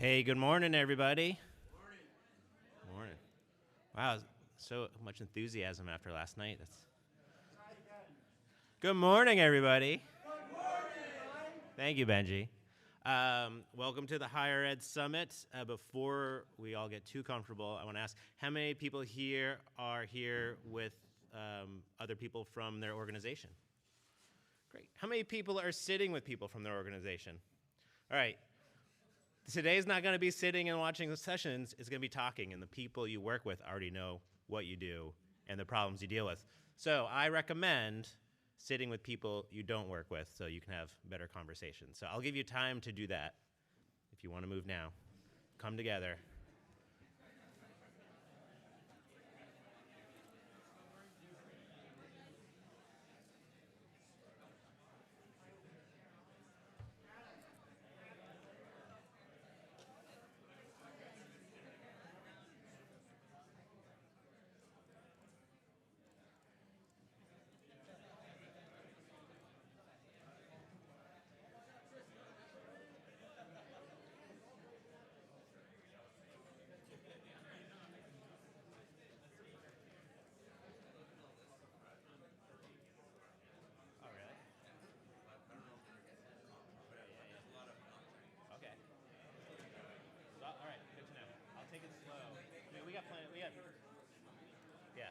Hey, good morning, everybody. Morning. Wow, so much enthusiasm after last night. That's good morning, everybody. Thank you, Benji. Welcome to the Higher Ed Summit. Before we all get too comfortable, I want to ask how many people here are here with other people from their organization? Great. How many people are sitting with people from their organization? All right. Today's not going to be sitting and watching the sessions. It's going to be talking, and the people you work with already know what you do and the problems you deal with. So I recommend sitting with people you don't work with so you can have better conversations. So I'll give you time to do that if you want to move now. Come together. Oh, really? Okay. Well, all right, good to know. I'll take it slow. I mean, we got plenty. Yeah.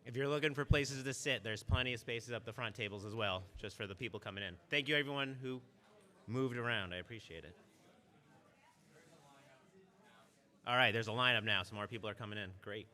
If you're looking for places to sit, there's plenty of spaces up the front tables as well, just for the people coming in. Thank you, everyone who moved around. I appreciate it. All right, there's a lineup now, so more people are coming in. Great.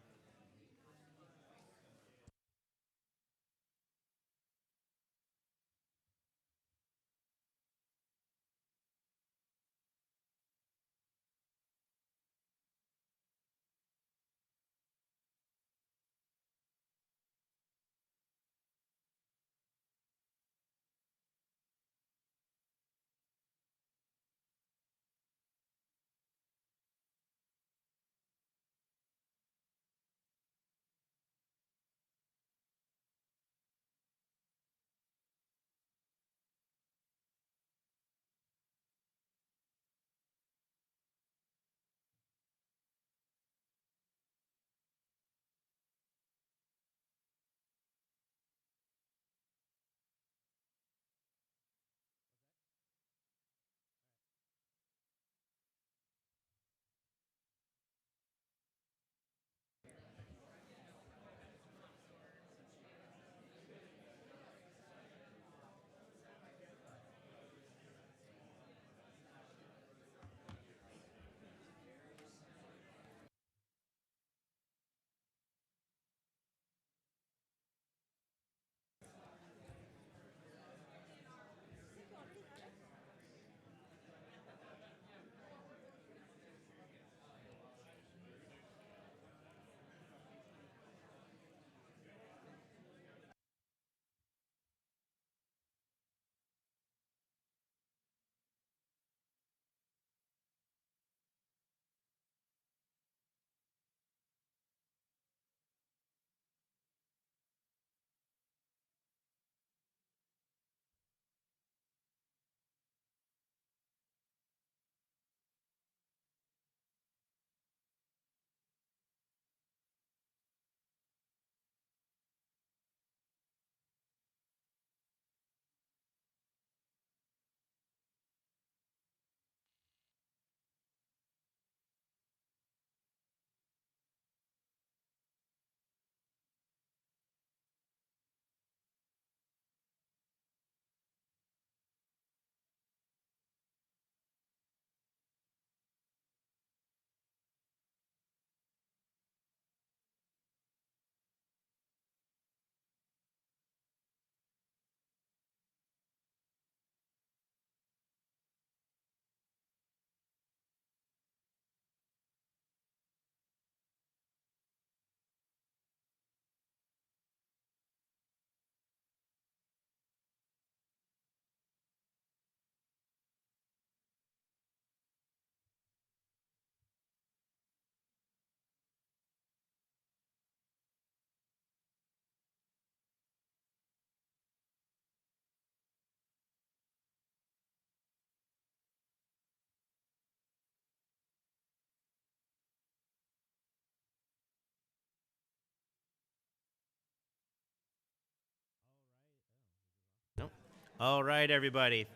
All right, everybody.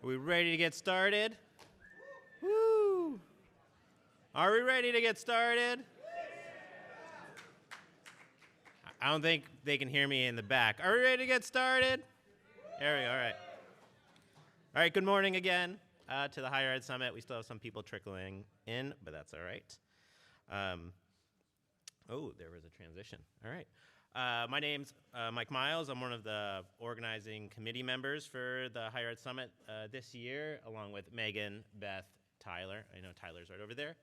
Are we ready to get started? Woo! Are we ready to get started? I don't think they can hear me in the back. Are we ready to get started? There we go, all right. All right, good morning again to the Higher Ed Summit. We still have some people trickling in, but that's all right. Oh, there was a transition. All right. My name's Mike Miles. I'm one of the organizing committee members for the Higher Ed Summit this year, along with Megan, Beth, Tyler. I know Tyler's right over there.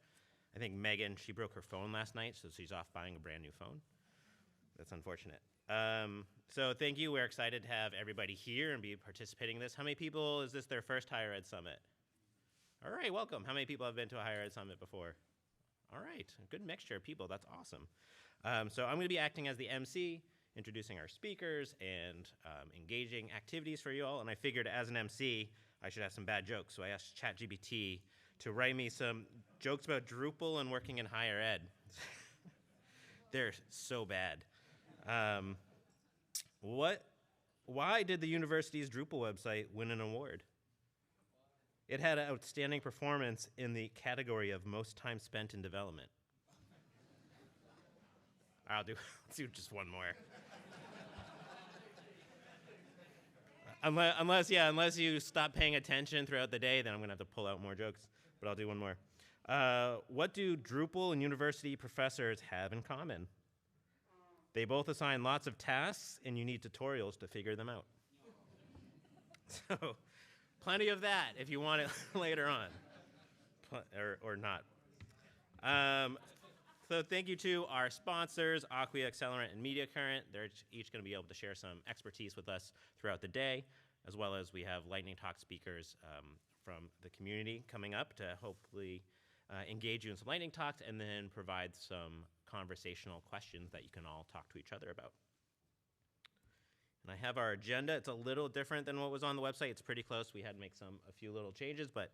I think Megan, she broke her phone last night, so she's off buying a brand new phone. That's unfortunate. So thank you. We're excited to have everybody here and be participating in this. How many people, is this their first Higher Ed Summit? All right, welcome. How many people have been to a Higher Ed Summit before? All right, a good mixture of people. That's awesome. So I'm going to be acting as the MC, introducing our speakers and engaging activities for you all. And I figured as an MC, I should have some bad jokes. So I asked ChatGPT to write me some jokes about Drupal and working in higher ed. They're so bad. Why did the university's Drupal website win an award? It had an outstanding performance in the category of most time spent in development. I'll do just one more. Unless you stop paying attention throughout the day, then I'm gonna have to pull out more jokes, but I'll do one more. What do Drupal and university professors have in common? They both assign lots of tasks, and you need tutorials to figure them out. So, plenty of that if you want it later on, or not. So thank you to our sponsors, Acquia, Accelerant, and Media Current. They're each going to be able to share some expertise with us throughout the day, as well as we have lightning talk speakers from the community coming up to hopefully engage you in some lightning talks and then provide some conversational questions that you can all talk to each other about. And I have our agenda. It's a little different than what was on the website. It's pretty close. We had to make a few little changes, but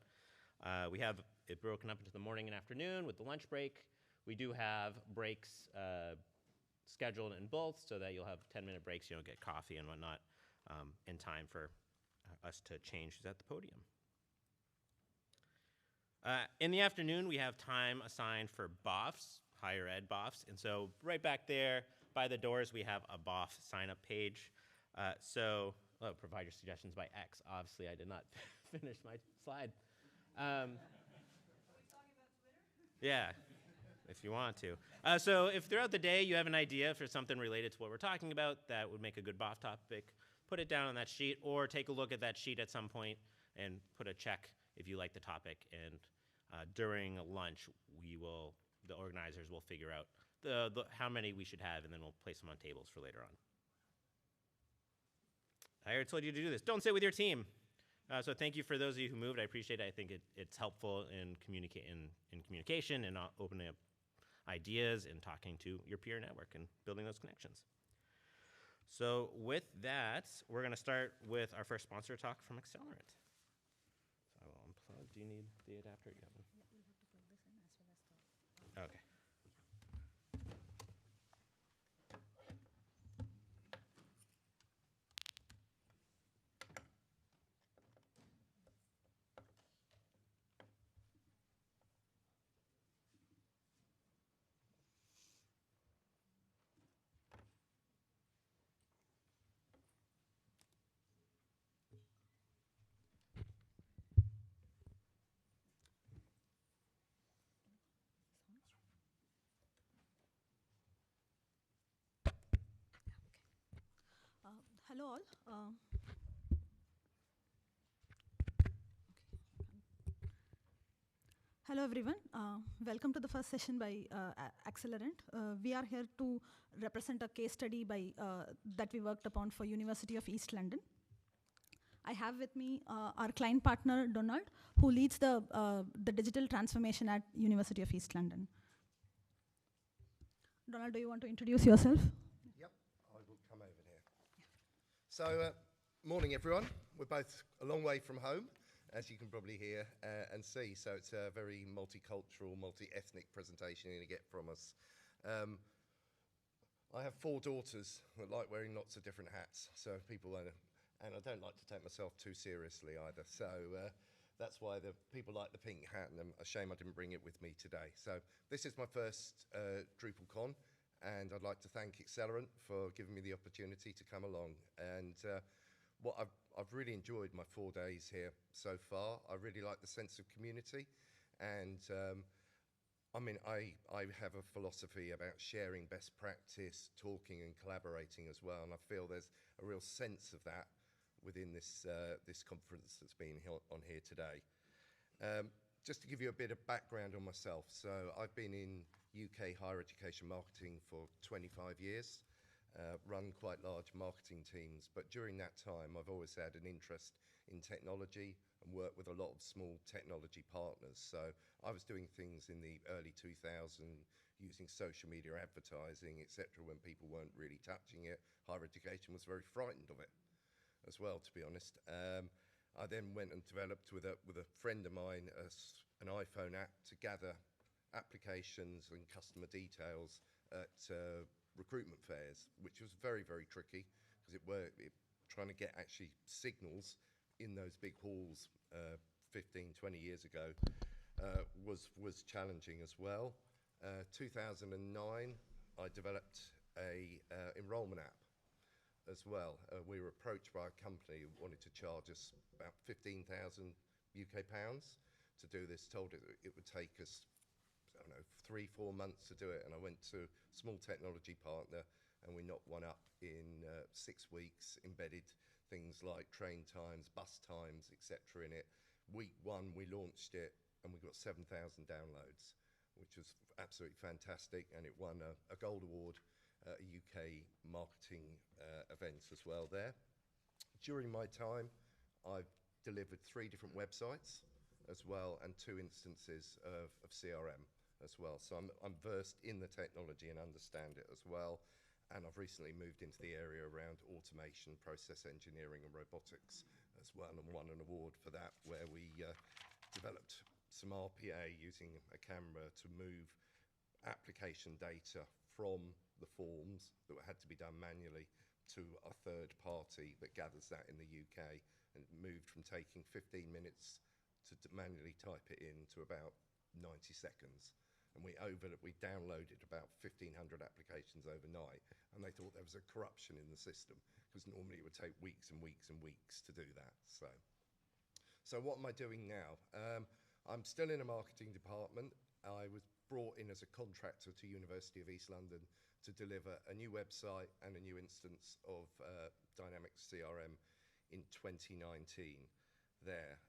we have it broken up into the morning and afternoon with the lunch break. We do have breaks scheduled in both so that you'll have 10-minute breaks. You don't get coffee and whatnot in time for us to change who's at the podium. In the afternoon, we have time assigned for BOFs, higher ed BOFs. And so right back there by the doors, we have a BOF sign-up page. Provide your suggestions by X. Obviously, I did not finish my slide. Yeah. If you want to. So if throughout the day you have an idea for something related to what we're talking about that would make a good BOF topic, put it down on that sheet or take a look at that sheet at some point and put a check if you like the topic. And during lunch, the organizers will figure out how many we should have, and then we'll place them on tables for later on. I already told you to do this. Don't sit with your team. So thank you for those of you who moved. I appreciate it. I think it's helpful in communication and opening up ideas and talking to your peer network and building those connections. So with that, we're going to start with our first sponsor talk from Accelerant. So I will unplug. Do you need the adapter? You have one? Yeah, we have to plug this in as well as the... Okay. Hello all. Hello everyone. Welcome to the first session by Accelerant. We are here to represent a case study that we worked upon for University of East London. I have with me our client partner Donald, who leads the digital transformation at University of East London. Donald, do you want to introduce yourself? Yep, I will come over here. So, morning everyone. We're both a long way from home, as you can probably hear and see. So it's a very multicultural, multi-ethnic presentation you're going to get from us. I have 4 daughters that like wearing lots of different hats. So people and I don't like to take myself too seriously either. So that's why the people like the pink hat, and I'm a shame I didn't bring it with me today. So this is my first DrupalCon, and I'd like to thank Accelerant for giving me the opportunity to come along. And what I've really enjoyed my 4 days here so far. I really like the sense of community, and I mean, I have a philosophy about sharing best practice, talking and collaborating as well, and I feel there's a real sense of that within this conference that's been on here today. Just to give you a bit of background on myself, so I've been in UK higher education marketing for 25 years, run quite large marketing teams, but during that time I've always had an interest in technology and worked with a lot of small technology partners. So I was doing things in the early 2000s using social media advertising, etc., when people weren't really touching it. Higher education was very frightened of it as well, to be honest. I then went and developed with a friend of mine an iPhone app to gather applications and customer details at recruitment fairs, which was very, very tricky because trying to get actually signals in those big halls 15, 20 years ago was challenging as well. 2009, I developed a enrollment app as well. We were approached by a company who wanted to charge us about 15,000 UK pounds to do this, told it would take us, I don't know, 3-4 months to do it, and I went to a small technology partner and we knocked one up in 6 weeks, embedded things like train times, bus times, etc. in it. Week 1 we launched it and we got 7,000 downloads, which was absolutely fantastic, and it won a gold award at a UK marketing events as well there. During my time I've delivered 3 different websites as well and 2 instances of CRM as well. So I'm versed in the technology and understand it as well. And I've recently moved into the area around automation, process engineering and robotics as well, and won an award for that, where we developed some RPA using a camera to move application data from the forms that had to be done manually to a third party that gathers that in the UK, and moved from taking 15 minutes to manually type it in to about 90 seconds. And we downloaded about 1,500 applications overnight, and they thought there was a corruption in the system, because normally it would take weeks and weeks and weeks to do that. So what am I doing now? I'm still in a marketing department. I was brought in as a contractor to University of East London to deliver a new website and a new instance of Dynamics CRM in 2019 there.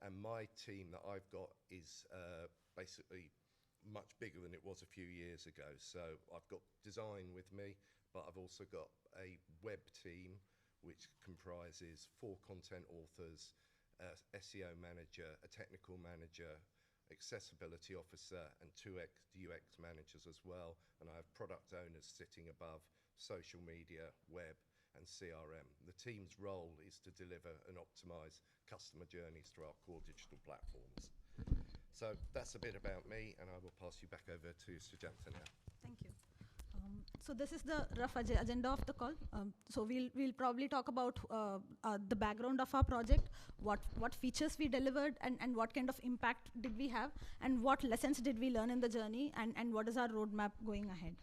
And my team that I've got is basically much bigger than it was a few years ago. So I've got design with me, but I've also got a web team which comprises 4 content authors, SEO manager, a technical manager, accessibility officer, and 2 UX managers as well. And I have product owners sitting above social media, web and CRM. The team's role is to deliver and optimize customer journeys through our core digital platforms. So that's a bit about me, and I will pass you back over to Sujanta now. Thank you. So this is the rough agenda of the call. So we'll probably talk about the background of our project, what features we delivered, and what kind of impact did we have, and what lessons did we learn in the journey, and what is our roadmap going ahead.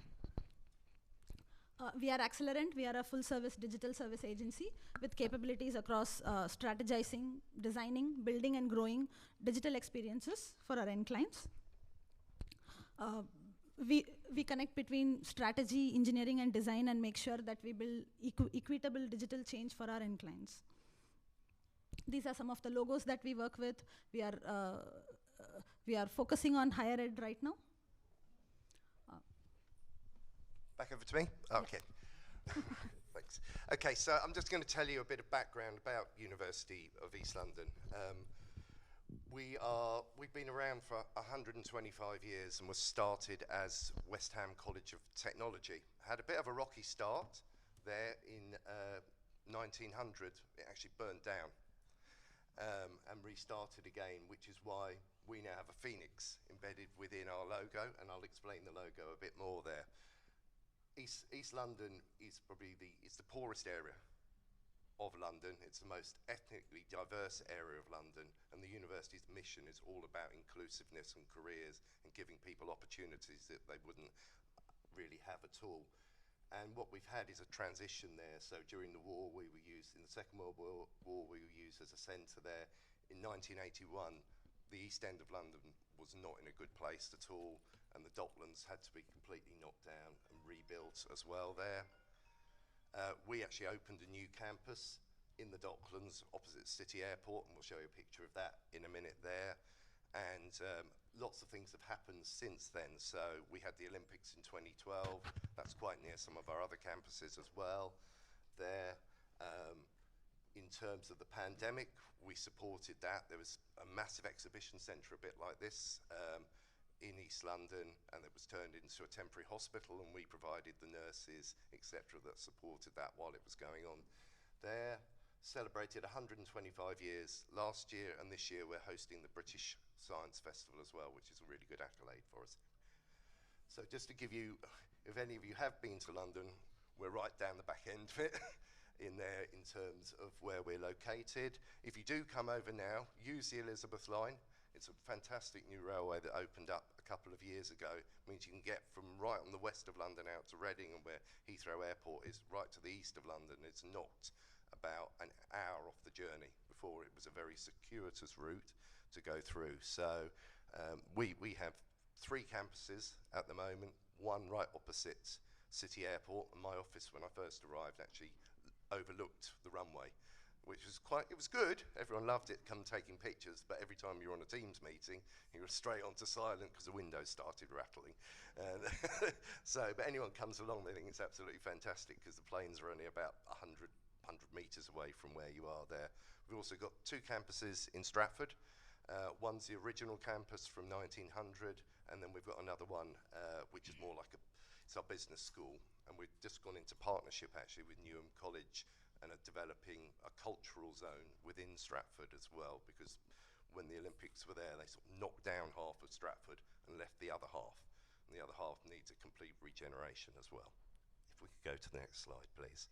We are Accelerant. We are a full-service digital service agency with capabilities across strategizing, designing, building, and growing digital experiences for our end clients. We connect between strategy, engineering, and design, and make sure that we build equitable digital change for our end clients. These are some of the logos that we work with. We are focusing on higher ed right now. Back over to me? Okay. Thanks. Okay, so I'm just going to tell you a bit of background about University of East London. We've been around for 125 years and was started as West Ham College of Technology. Had a bit of a rocky start there in 1900. It actually burnt down and restarted again, which is why we now have a phoenix embedded within our logo, and I'll explain the logo a bit more there. East London is probably the poorest area of London. It's the most ethnically diverse area of London, and the university's mission is all about inclusiveness and careers and giving people opportunities that they wouldn't really have at all. And what we've had is a transition there. So during the war, we were used, in the Second World War, we were used as a centre there. In 1981, the East End of London was not in a good place at all, and the Docklands had to be completely knocked down and rebuilt as well there. We actually opened a new campus in the Docklands opposite City Airport, and we'll show you a picture of that in a minute there. And lots of things have happened since then. So we had the Olympics in 2012. That's quite near some of our other campuses as well there. In terms of the pandemic, we supported that. There was a massive exhibition centre, a bit like this, in East London, and it was turned into a temporary hospital, and we provided the nurses, etc., that supported that while it was going on there. Celebrated 125 years last year, and this year we're hosting the British Science Festival as well, which is a really good accolade for us. So just to give you, if any of you have been to London, we're right down the back end of it in there in terms of where we're located. If you do come over now, use the Elizabeth line. It's a fantastic new railway that opened up a couple of years ago. It means you can get from right on the west of London out to Reading, and where Heathrow Airport is, right to the east of London. It's not about an hour off the journey. Before, it was a very circuitous route to go through. So we have 3 campuses at the moment, one right opposite City Airport, and my office when I first arrived actually overlooked the runway, which was it was good. Everyone loved it, come taking pictures, but every time you're on a Teams meeting, you were straight onto silent because the windows started rattling. But anyone comes along, they think it's absolutely fantastic because the planes are only about 100 metres away from where you are there. We've also got 2 campuses in Stratford. One's the original campus from 1900, and then we've got another one which is more like it's our business school, and we've just gone into partnership actually with Newham College and are developing a cultural zone within Stratford as well, because when the Olympics were there, they sort of knocked down half of Stratford and left the other half, and the other half needs a complete regeneration as well. If we could go to the next slide, please.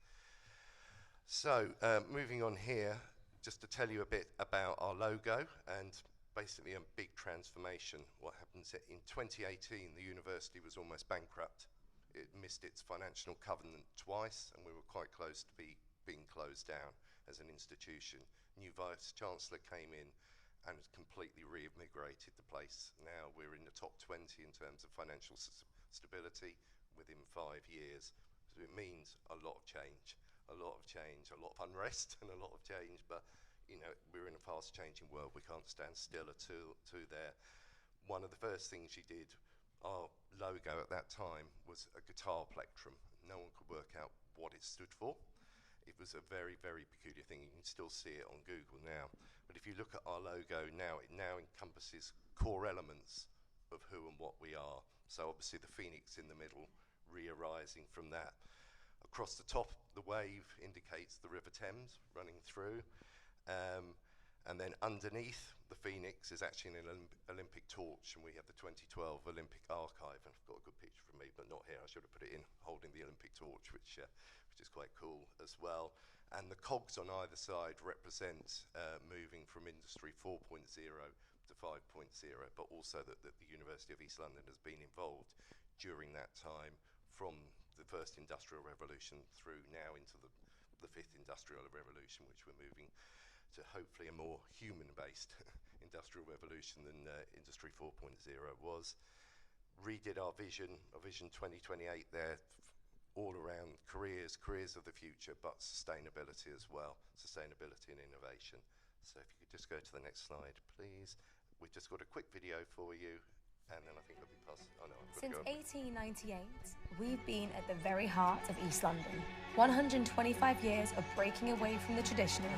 So moving on here, just to tell you a bit about our logo and basically a big transformation. What happens in 2018, the university was almost bankrupt. It missed its financial covenant twice, and we were quite close to being closed down as an institution. New Vice Chancellor came in and has completely reinvigorated the place. Now we're in the top 20 in terms of financial stability within 5 years. So it means a lot of change, a lot of unrest and a lot of change, but you know, we're in a fast changing world. We can't stand still or two there. One of the first things she did, our logo at that time was a guitar plectrum. No one could work out what it stood for. It was a very, very peculiar thing. You can still see it on Google now. But if you look at our logo now, it now encompasses core elements of who and what we are. So obviously the phoenix in the middle, re-arising from that. Across the top, the wave indicates the River Thames running through. And then underneath the phoenix is actually an Olympic torch, and we have the 2012 Olympic archive, and I've got a good picture from me, but not here. I should have put it in, holding the Olympic torch, which is quite cool as well. And the cogs on either side represent moving from Industry 4.0 to 5.0, but also that the University of East London has been involved during that time from the first industrial revolution through now into the 5th industrial revolution, which we're moving to hopefully a more human-based industrial revolution than Industry 4.0 was. Redid our Vision 2028 there, all around careers of the future, but sustainability as well, sustainability and innovation. So if you could just go to the next slide, please. We've just got a quick video for you, and then I think we'll be passing. Oh no, Since 1898, we've been at the very heart of East London. 125 years of breaking away from the traditional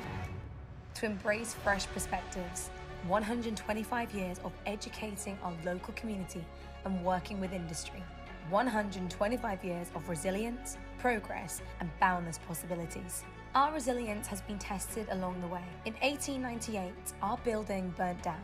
to embrace fresh perspectives. 125 years of educating our local community and working with industry. 125 years of resilience, progress, and boundless possibilities. Our resilience has been tested along the way. In 1898, our building burnt down.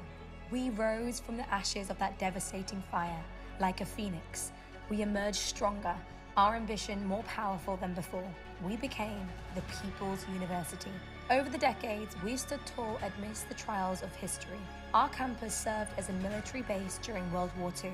We rose from the ashes of that devastating fire like a phoenix. We emerged stronger, our ambition more powerful than before. We became the People's University. Over the decades, we've stood tall amidst the trials of history. Our campus served as a military base during World War II,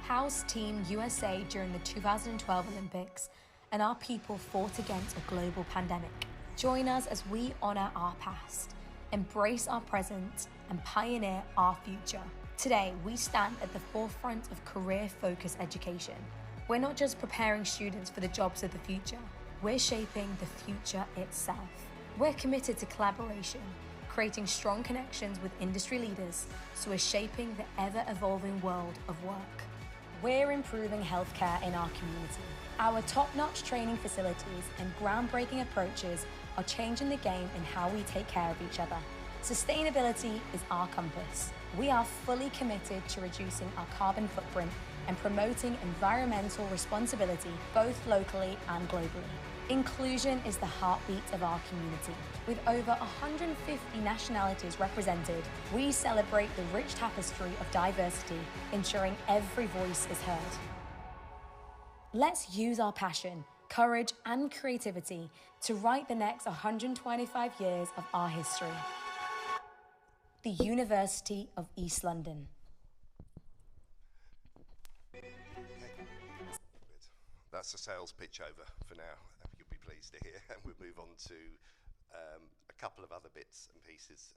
housed Team USA during the 2012 Olympics, and our people fought against a global pandemic. Join us as we honor our past, embrace our present, and pioneer our future. Today, we stand at the forefront of career-focused education. We're not just preparing students for the jobs of the future, we're shaping the future itself. We're committed to collaboration, creating strong connections with industry leaders, so we're shaping the ever-evolving world of work. We're improving healthcare in our community. Our top-notch training facilities and groundbreaking approaches are changing the game in how we take care of each other. Sustainability is our compass. We are fully committed to reducing our carbon footprint and promoting environmental responsibility both locally and globally. Inclusion is the heartbeat of our community. With over 150 nationalities represented, we celebrate the rich tapestry of diversity, ensuring every voice is heard. Let's use our passion, courage, and creativity to write the next 125 years of our history. The University of East London. That's a sales pitch over for now, you'll be pleased to hear, and we'll move on to a couple of other bits and pieces.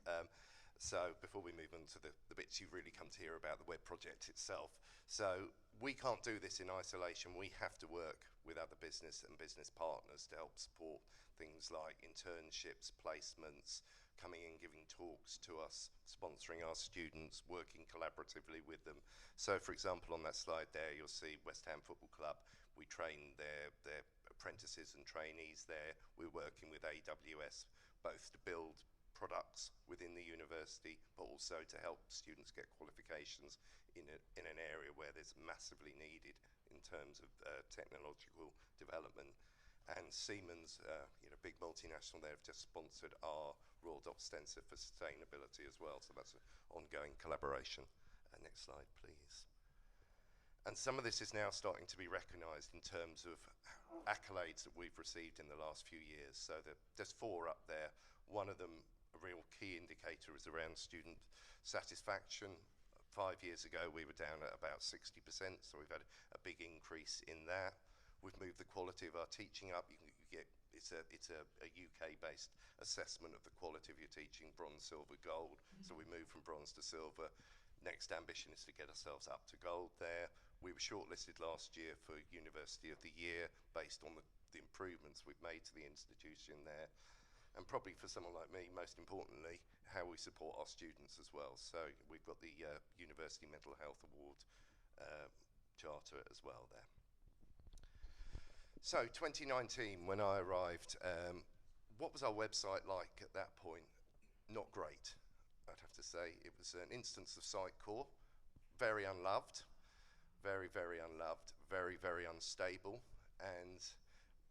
So before we move on to the bits you've really come to hear about, the web project itself. So we can't do this in isolation. We have to work with other business and business partners to help support things like internships, placements, coming in, giving talks to us, sponsoring our students, working collaboratively with them. So for example, on that slide there, you'll see West Ham Football Club. We train their apprentices and trainees there. We're working with AWS, both to build products within the university, but also to help students get qualifications in an area where there's massively needed in terms of technological development. And Siemens, big multinational there, have just sponsored our Royal Dot Stencil for sustainability as well. So that's an ongoing collaboration. Next slide, please. And some of this is now starting to be recognised in terms of accolades that we've received in the last few years. So there's 4 up there. One of them, a real key indicator, is around student satisfaction. 5 years ago, we were down at about 60%, so we've had a big increase in that. We've moved the quality of our teaching up. It's a UK-based assessment of the quality of your teaching, bronze, silver, gold. So we moved from bronze to silver. Next ambition is to get ourselves up to gold there. We were shortlisted last year for University of the Year based on the improvements we've made to the institution there. And probably for someone like me, most importantly, how we support our students as well. So we've got the University Mental Health Award charter as well there. So 2019, when I arrived, what was our website like at that point? Not great, I'd have to say. It was an instance of Sitecore, very unloved, very, very unloved, very, very unstable. And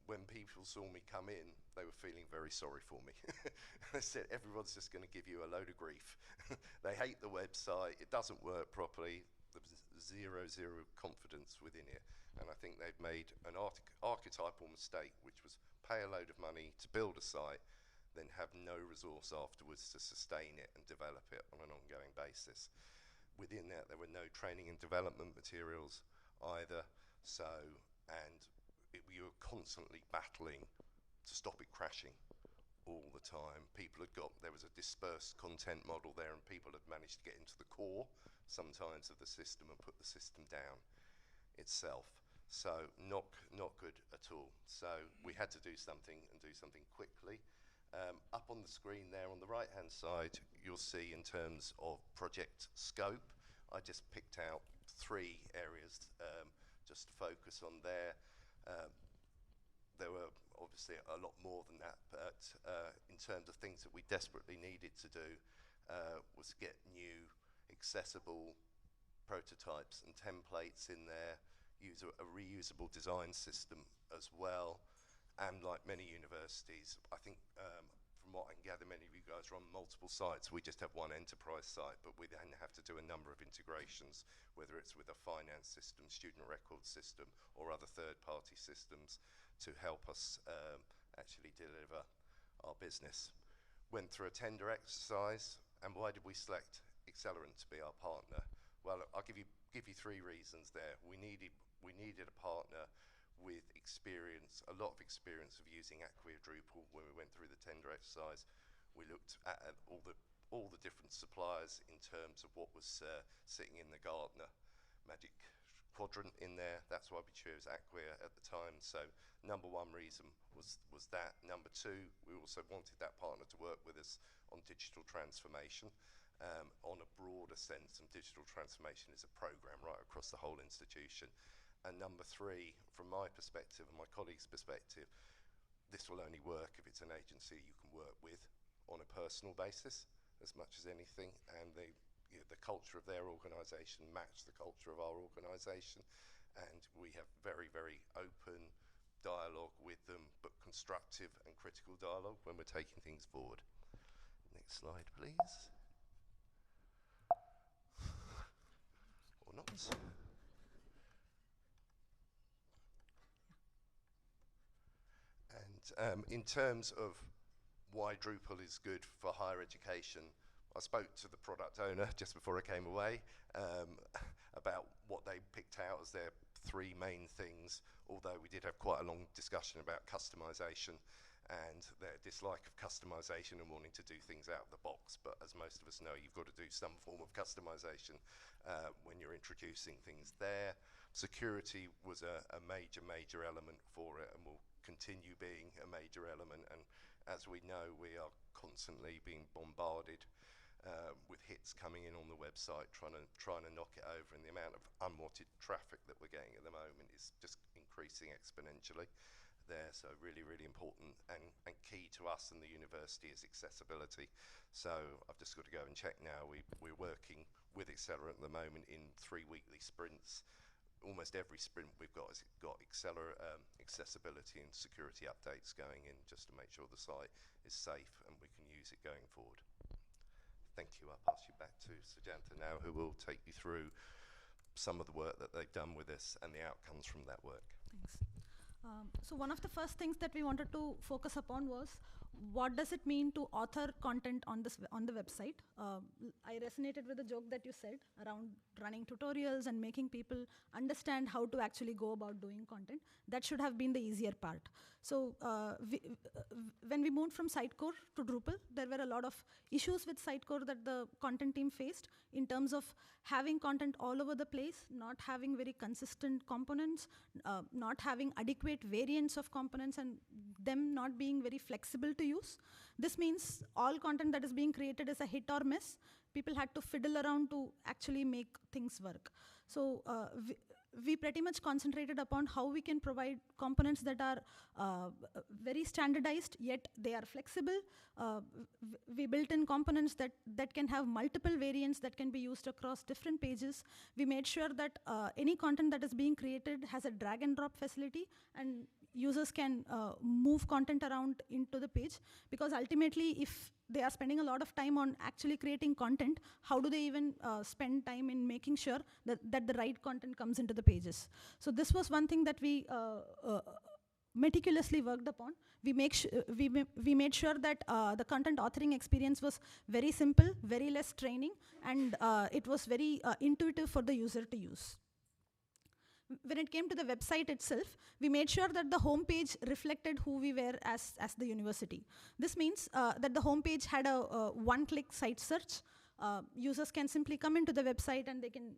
when people saw me come in, they were feeling very sorry for me. They said, everyone's just going to give you a load of grief. They hate the website, it doesn't work properly, there's zero confidence within it. And I think they've made an archetypal mistake, which was pay a load of money to build a site, then have no resource afterwards to sustain it and develop it on an ongoing basis. Within that, there were no training and development materials either. So, we were constantly battling to stop it crashing all the time. There was a dispersed content model there, and people had managed to get into the core sometimes of the system and put the system down itself. So not good at all. So we had to do something, and do something quickly. Up on the screen there on the right hand side, you'll see in terms of project scope, I just picked out 3 areas just to focus on there. There were obviously a lot more than that, but in terms of things that we desperately needed to do was get new accessible prototypes and templates in there, use a reusable design system as well. And like many universities, I think from from what I can gather, many of you guys are on multiple sites. We just have one enterprise site, but we then have to do a number of integrations, whether it's with a finance system, student record system, or other third-party systems to help us actually deliver our business. Went through a tender exercise, and why did we select Accelerant to be our partner? Well, I'll give you 3 reasons there. We needed a partner with experience, a lot of experience of using Acquia Drupal. When we went through the tender exercise, we looked at all the different suppliers in terms of what was sitting in the Gartner Magic Quadrant in there. That's why we chose Acquia at the time. So number 1 reason was that. Number 2, we also wanted that partner to work with us on digital transformation. On a broader sense, and digital transformation is a program right across the whole institution. And number 3, from my perspective and my colleagues' perspective, this will only work if it's an agency you can work with on a personal basis as much as anything, and the culture of their organisation matched the culture of our organisation, and we have very, very open dialogue with them, but constructive and critical dialogue when we're taking things forward. Next slide, please. Or not. And in terms of why Drupal is good for higher education, I spoke to the product owner just before I came away about what they picked out as their 3 main things, although we did have quite a long discussion about customization and their dislike of customization and wanting to do things out of the box. But as most of us know, you've got to do some form of customization when you're introducing things there. Security was a major element for it, and will continue being a major element. And as we know, we are constantly being bombarded with hits coming in on the website, trying to knock it over, and the amount of unwanted traffic that we're getting at the moment is just increasing exponentially there. So really, really important and key to us and the university is accessibility. So I've just got to go and check now. We're working with Accelerant at the moment in 3 weekly sprints. Almost every sprint we've got has got accessibility and security updates going in, just to make sure the site is safe and we can use it going forward. Thank you. I'll pass you back to Sujanta now, who will take you through some of the work that they've done with us and the outcomes from that work. Thanks. So one of the first things that we wanted to focus upon was, what does it mean to author content on the website? I resonated with the joke that you said around running tutorials and making people understand how to actually go about doing content. That should have been the easier part. So when we moved from Sitecore to Drupal, there were a lot of issues with Sitecore that the content team faced in terms of having content all over the place, not having very consistent components, not having adequate variants of components, and them not being very flexible to use. This means all content that is being created is a hit or miss. People had to fiddle around to actually make things work. So we pretty much concentrated upon how we can provide components that are very standardized, yet they are flexible. We built in components that can have multiple variants that can be used across different pages. We made sure that any content that is being created has a drag and drop facility, and users can move content around into the page, because ultimately if they are spending a lot of time on actually creating content, how do they even spend time in making sure that the right content comes into the pages? So this was one thing that we meticulously worked upon. We made sure that the content authoring experience was very simple, very less training, and it was very intuitive for the user to use. When it came to the website itself, we made sure that the homepage reflected who we were as the university. This means that the homepage had a one-click site search. Users can simply come into the website and they can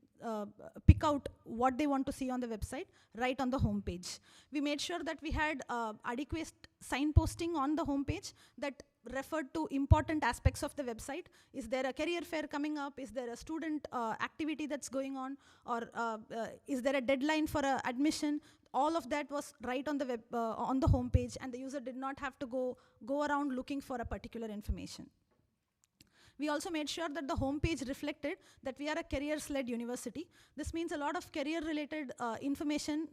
pick out what they want to see on the website right on the homepage. We made sure that we had adequate signposting on the homepage that referred to important aspects of the website. Is there a career fair coming up? Is there a student activity that's going on? Or is there a deadline for admission? All of that was right on the on the homepage, and the user did not have to go around looking for a particular information. We also made sure that the homepage reflected that we are a careers-led university. This means a lot of career-related information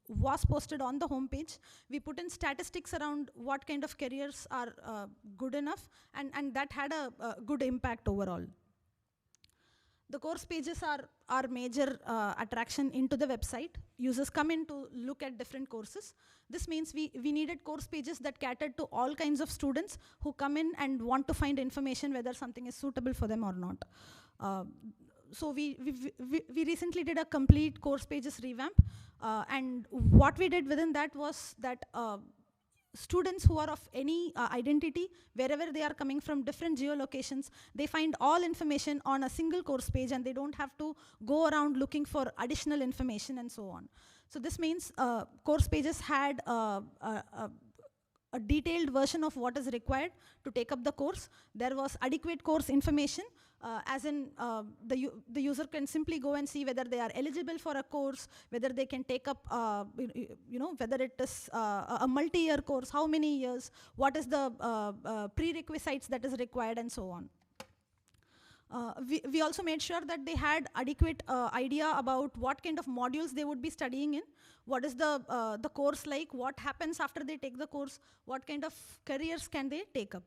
was posted on the homepage. We put in statistics around what kind of careers are good enough, and that had a good impact overall. The course pages are our major attraction into the website. Users come in to look at different courses. This means we needed course pages that catered to all kinds of students who come in and want to find information whether something is suitable for them or not. So we recently did a complete course pages revamp, and what we did within that was that students who are of any identity, wherever they are coming from, different geolocations, they find all information on a single course page, and they don't have to go around looking for additional information and so on. So this means course pages had a detailed version of what is required to take up the course. There was adequate course information, as in the user can simply go and see whether they are eligible for a course, whether they can take up, whether it is a multi-year course, how many years, what is the prerequisites that is required, and so on. We also made sure that they had adequate idea about what kind of modules they would be studying in, what is the course like, what happens after they take the course, what kind of careers can they take up.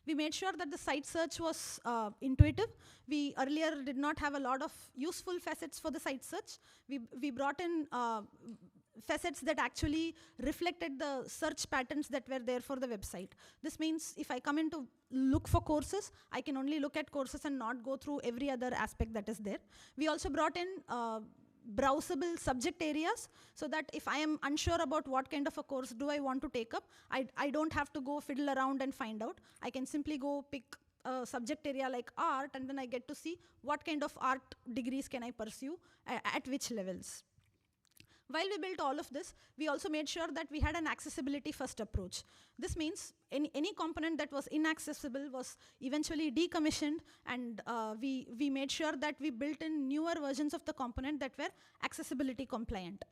We made sure that the site search was intuitive. We earlier did not have a lot of useful facets for the site search. We brought in facets that actually reflected the search patterns that were there for the website. This means if I come in to look for courses, I can only look at courses and not go through every other aspect that is there. We also brought in browsable subject areas, so that if I am unsure about what kind of a course do I want to take up, I don't have to go fiddle around and find out. I can simply go pick a subject area like art, and then I get to see what kind of art degrees can I pursue at which levels. While we built all of this, we also made sure that we had an accessibility first approach. This means any component that was inaccessible was eventually decommissioned, and we made sure that we built in newer versions of the component that were accessibility compliant.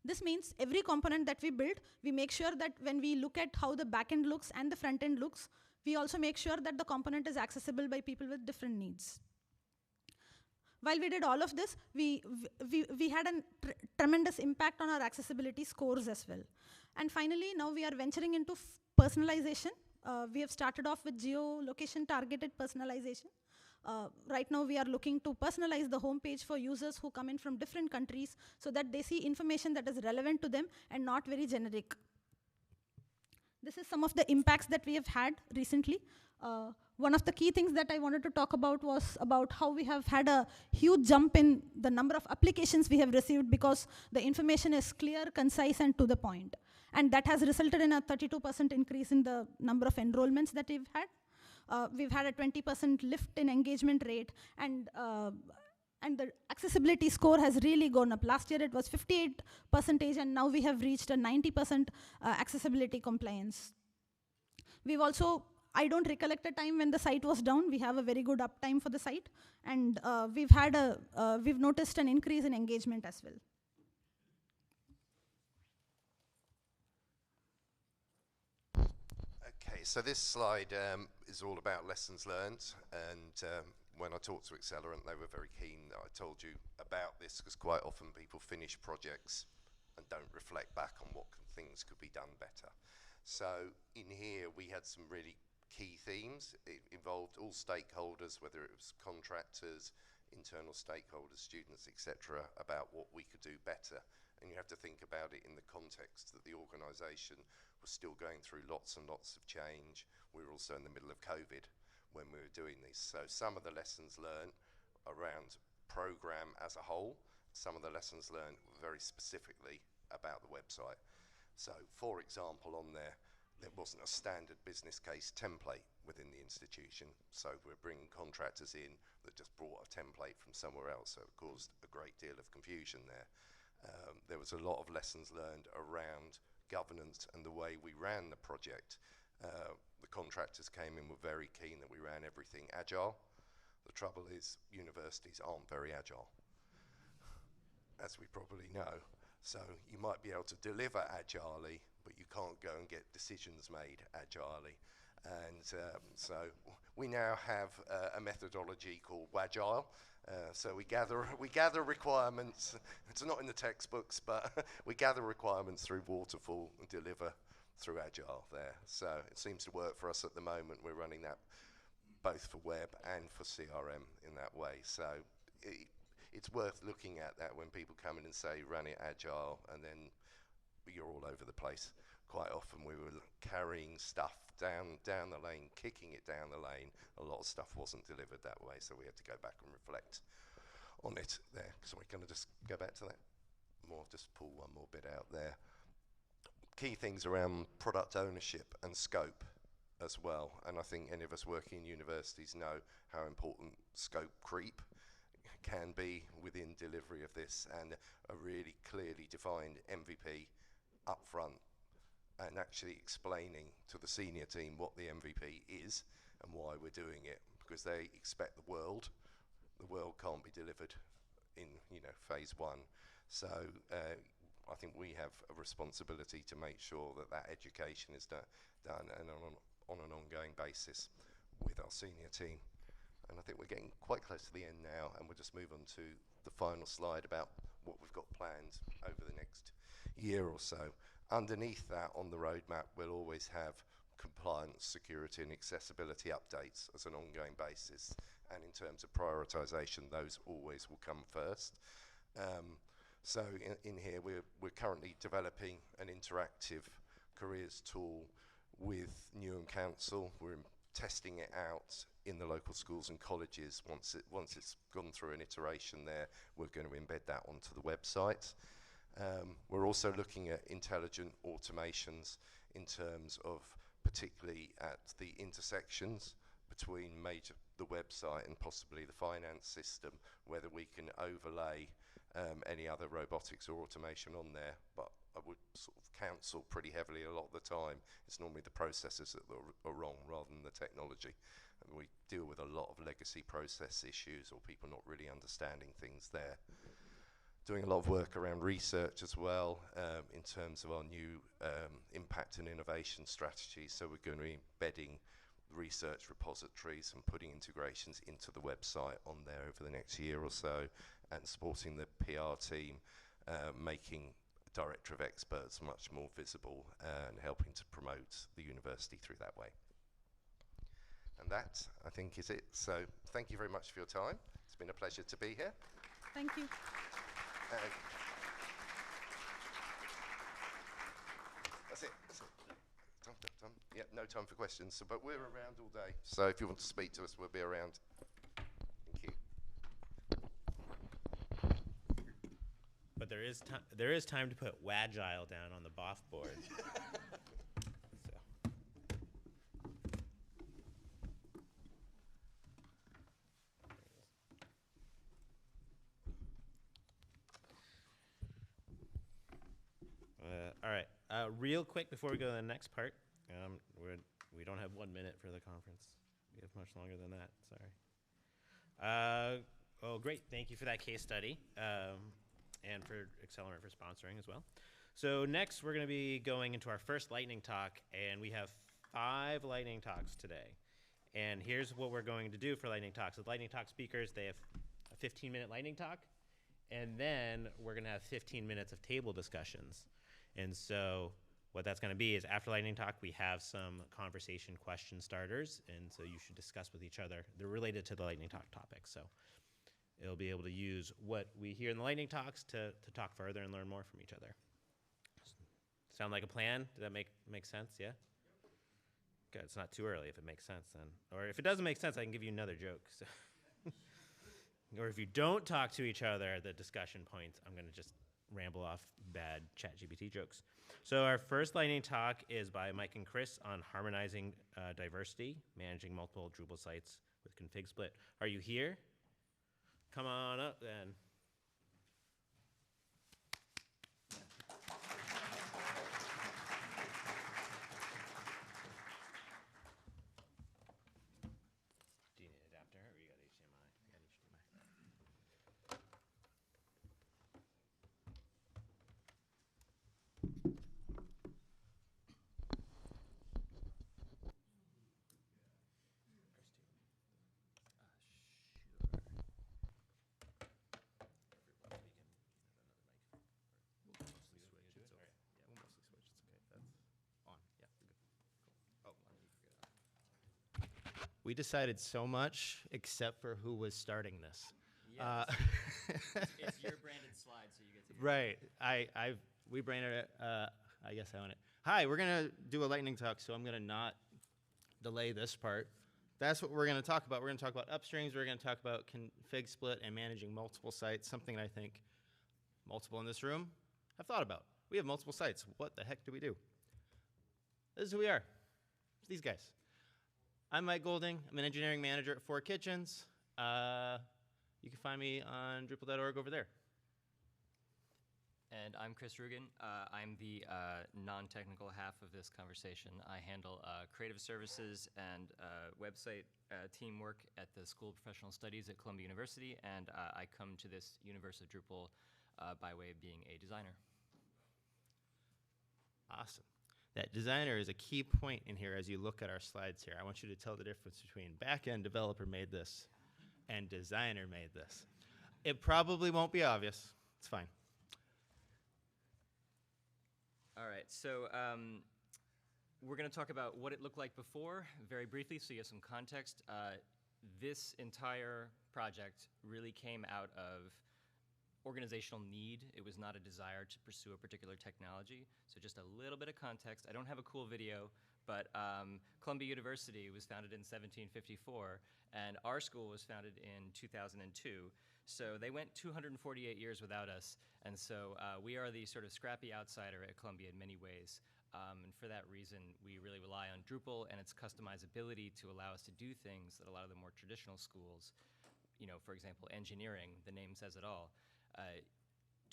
This means every component that we build, we make sure that when we look at how the backend looks and the front end looks, we also make sure that the component is accessible by people with different needs. While we did all of this, we had a tremendous impact on our accessibility scores as well. And finally, now we are venturing into personalization. We have started off with geolocation targeted personalization. Right now we are looking to personalize the homepage for users who come in from different countries, so that they see information that is relevant to them and not very generic. This is some of the impacts that we have had recently. One of the key things that I wanted to talk about was about how we have had a huge jump in the number of applications we have received, because the information is clear, concise, and to the point. And that has resulted in a 32% increase in the number of enrollments that we've had. We've had a 20% lift in engagement rate, and the accessibility score has really gone up. Last year it was 58%, and now we have reached a 90% accessibility compliance. We've also, I don't recollect a time when the site was down. We have a very good uptime for the site, and we've noticed an increase in engagement as well. Okay, so this slide is all about lessons learned, and when I talked to Accelerant, they were very keen that I told you about this, because quite often people finish projects and don't reflect back on what things could be done better. So in here we had some really key themes. It involved all stakeholders, whether it was contractors, internal stakeholders, students, etc., about what we could do better. And you have to think about it in the context that the organisation was still going through lots and lots of change. We were also in the middle of COVID when we were doing this. So some of the lessons learned around program as a whole, some of the lessons learned very specifically about the website. So for example, on there wasn't a standard business case template within the institution, so we're bringing contractors in that just brought a template from somewhere else, so it caused a great deal of confusion there. There was a lot of lessons learned around governance and the way we ran the project. The contractors came in, were very keen that we ran everything agile. The trouble is, universities aren't very agile, as we probably know. So you might be able to deliver agilely, but you can't go and get decisions made agilely. And so we now have a methodology called Wagile. So we gather requirements. It's not in the textbooks, but we gather requirements through Waterfall and deliver through Agile there. So it seems to work for us at the moment. We're running that both for web and for CRM in that way. So it's worth looking at that when people come in and say run it Agile, and then you're all over the place. Quite often we were carrying stuff down the lane, kicking it down the lane. A lot of stuff wasn't delivered that way, so we had to go back and reflect on it there. So we're going to just go back to that more, just pull one more bit out there. Key things around product ownership and scope as well, and I think any of us working in universities know how important scope creep can be within delivery of this, and a really clearly defined MVP up front, and actually explaining to the senior team what the MVP is and why we're doing it, because they expect the world can't be delivered in phase one. So I think we have a responsibility to make sure that that education is done and on an ongoing basis with our senior team. And I think we're getting quite close to the end now, and we'll just move on to the final slide about what we've got planned over the next year or so. Underneath that, on the roadmap, we'll always have compliance, security and accessibility updates as an ongoing basis. And in terms of prioritization, those always will come first. So in here, we're currently developing an interactive careers tool with Newham Council. We're testing it out in the local schools and colleges. Once it's gone through an iteration there, we're going to embed that onto the website. We're also looking at intelligent automations in terms of particularly at the intersections between the website and possibly the finance system, whether we can overlay any other robotics or automation on there. But I would sort of counsel pretty heavily a lot of the time, it's normally the processes that are wrong rather than the technology. And we deal with a lot of legacy process issues or people not really understanding things there. Doing a lot of work around research as well in terms of our new impact and innovation strategies. So we're going to be embedding research repositories and putting integrations into the website on there over the next year or so, and supporting the PR team, making Director of Experts much more visible and helping to promote the university through that way. And that, I think, is it. So thank you very much for your time. It's been a pleasure to be here. Thank you. That's it. Done. Yeah, no time for questions, but we're around all day. So if you want to speak to us, we'll be around. Thank you. But there is time to put Wagile down on the BOF board. All right, real quick before we go to the next part, we don't have 1 minute for the conference. We have much longer than that, sorry. Oh, great, thank you for that case study, and for Accelerant for sponsoring as well. So next we're gonna be going into our first lightning talk, and we have 5 lightning talks today. And here's what we're going to do for lightning talks. The lightning talk speakers, they have a 15-minute lightning talk, and then we're gonna have 15 minutes of table discussions. And so what that's going to be is after lightning talk, we have some conversation question starters, and so you should discuss with each other. They're related to the lightning talk topic, so it'll be able to use what we hear in the lightning talks to talk further and learn more from each other. Sound like a plan? Does that make sense? Yeah? Good. It's not too early if it makes sense then. Or if it doesn't make sense, I can give you another joke. So or if you don't talk to each other at the discussion points, I'm going to just ramble off bad ChatGPT jokes. So our first lightning talk is by Mike and Chris on harmonizing diversity, managing multiple Drupal sites with config split. Are you here? Come on up then. Do you need an adapter or you got HDMI? I got HDMI. We decided so much except for who was starting this. Yeah, it's your branded slide, so you get to. Right. We branded it. I guess I own it. Hi, we're going to do a lightning talk, so I'm going to not delay this part. That's what we're going to talk about. We're going to talk about upstreams. We're going to talk about config split and managing multiple sites, something I think multiple in this room have thought about. We have multiple sites. What the heck do we do? This is who we are. It's these guys. I'm Mike Golding. I'm an engineering manager at 4 Kitchens. You can find me on Drupal.org over there. And I'm Chris Rugen. I'm the non-technical half of this conversation. I handle creative services and website teamwork at the School of Professional Studies at Columbia University, and I come to this universe of Drupal by way of being a designer. Awesome. That designer is a key point in here as you look at our slides here. I want you to tell the difference between back-end developer made this and designer made this. It probably won't be obvious. It's fine. All right, so we're going to talk about what it looked like before, very briefly, so you have some context. This entire project really came out of organizational need. It was not a desire to pursue a particular technology. So just a little bit of context. I don't have a cool video, but Columbia University was founded in 1754, and our school was founded in 2002. So they went 248 years without us, and so we are the sort of scrappy outsider at Columbia in many ways. And for that reason, we really rely on Drupal and its customizability to allow us to do things that a lot of the more traditional schools, for example, engineering, the name says it all.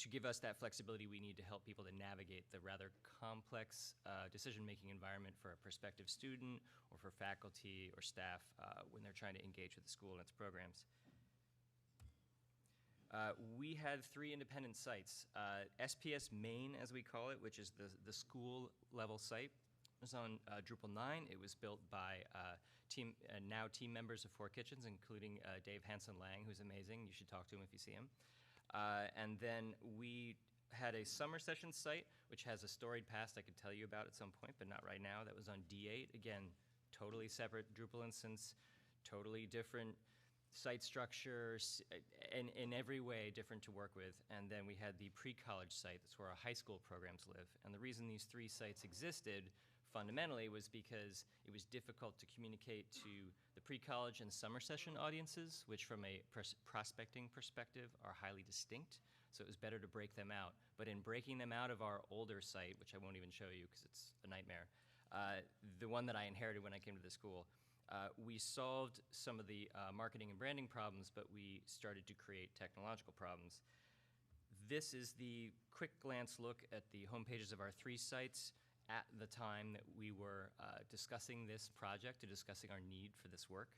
To give us that flexibility, we need to help people to navigate the rather complex decision-making environment for a prospective student or for faculty or staff when they're trying to engage with the school and its programs. We had 3 independent sites. SPS Main, as we call it, which is the school-level site, was on Drupal 9. It was built by team members of 4 Kitchens, including Dave Hansen-Lang, who's amazing. You should talk to him if you see him. And then we had a summer session site, which has a storied past I could tell you about at some point, but not right now. That was on D8. Again, totally separate Drupal instance, totally different site structures, in every way different to work with. And then we had the pre-college site. That's where our high school programs live. And the reason these 3 sites existed fundamentally was because it was difficult to communicate to the pre-college and summer session audiences, which from a prospecting perspective are highly distinct. So it was better to break them out. But in breaking them out of our older site, which I won't even show you because it's a nightmare, the one that I inherited when I came to the school, we solved some of the marketing and branding problems, but we started to create technological problems. This is the quick glance look at the home pages of our 3 sites at the time that we were discussing this project, discussing our need for this work.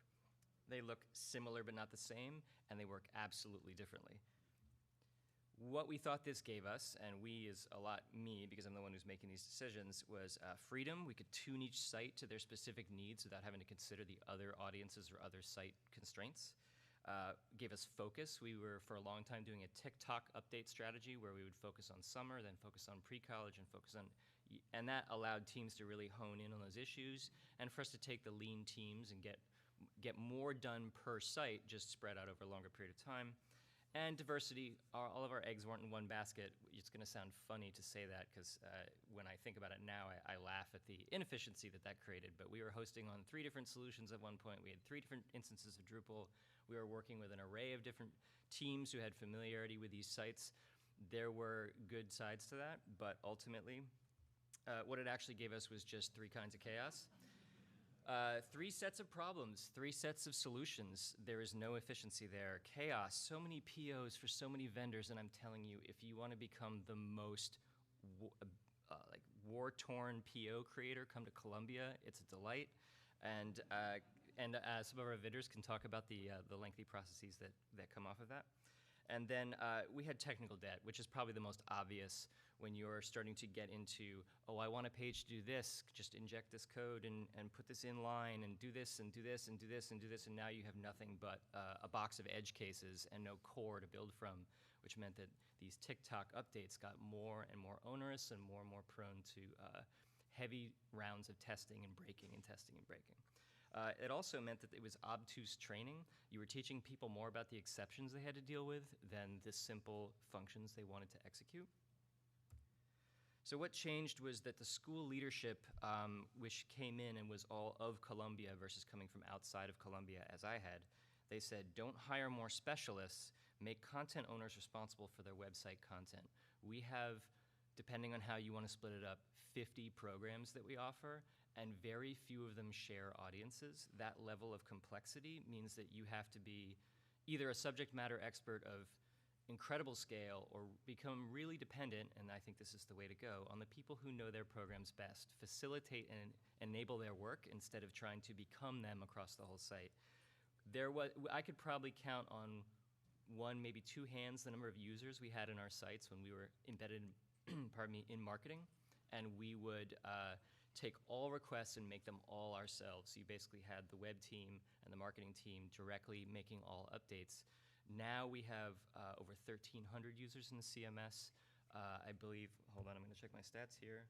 They look similar but not the same, and they work absolutely differently. What we thought this gave us, and we is a lot me, because I'm the one who's making these decisions, was freedom. We could tune each site to their specific needs without having to consider the other audiences or other site constraints. Gave us focus. We were, for a long time, doing a TikTok update strategy where we would focus on summer, then focus on pre-college, and focus on, and that allowed teams to really hone in on those issues, and for us to take the lean teams and get more done per site, just spread out over a longer period of time. And diversity, all of our eggs weren't in one basket. It's going to sound funny to say that because when I think about it now, I laugh at the inefficiency that created. But we were hosting on 3 different solutions at one point. We had 3 different instances of Drupal. We were working with an array of different teams who had familiarity with these sites. There were good sides to that, but ultimately, what it actually gave us was just 3 kinds of chaos. 3 sets of problems, 3 sets of solutions. There is no efficiency there. Chaos, so many POs for so many vendors, and I'm telling you, if you want to become the most war-torn PO creator, come to Columbia. It's a delight, and some of our vendors can talk about the lengthy processes that come off of that. And then we had technical debt, which is probably the most obvious when you're starting to get into, oh, I want a page to do this, just inject this code and put this in line and do this and do this and do this and do this, and now you have nothing but a box of edge cases and no core to build from, which meant that these TikTok updates got more and more onerous and more prone to heavy rounds of testing and breaking and testing and breaking. It also meant that it was obtuse training. You were teaching people more about the exceptions they had to deal with than the simple functions they wanted to execute. So what changed was that the school leadership, which came in and was all of Columbia versus coming from outside of Columbia, as I had, they said, don't hire more specialists, make content owners responsible for their website content. We have, depending on how you want to split it up, 50 programs that we offer, and very few of them share audiences. That level of complexity means that you have to be either a subject matter expert of incredible scale or become really dependent, and I think this is the way to go, on the people who know their programs best. Facilitate and enable their work instead of trying to become them across the whole site. I could probably count on one, maybe two hands, the number of users we had in our sites when we were embedded in marketing, and we would take all requests and make them all ourselves. You basically had the web team and the marketing team directly making all updates. Now we have over 1,300 users in the CMS. I believe, hold on, I'm going to check my stats here.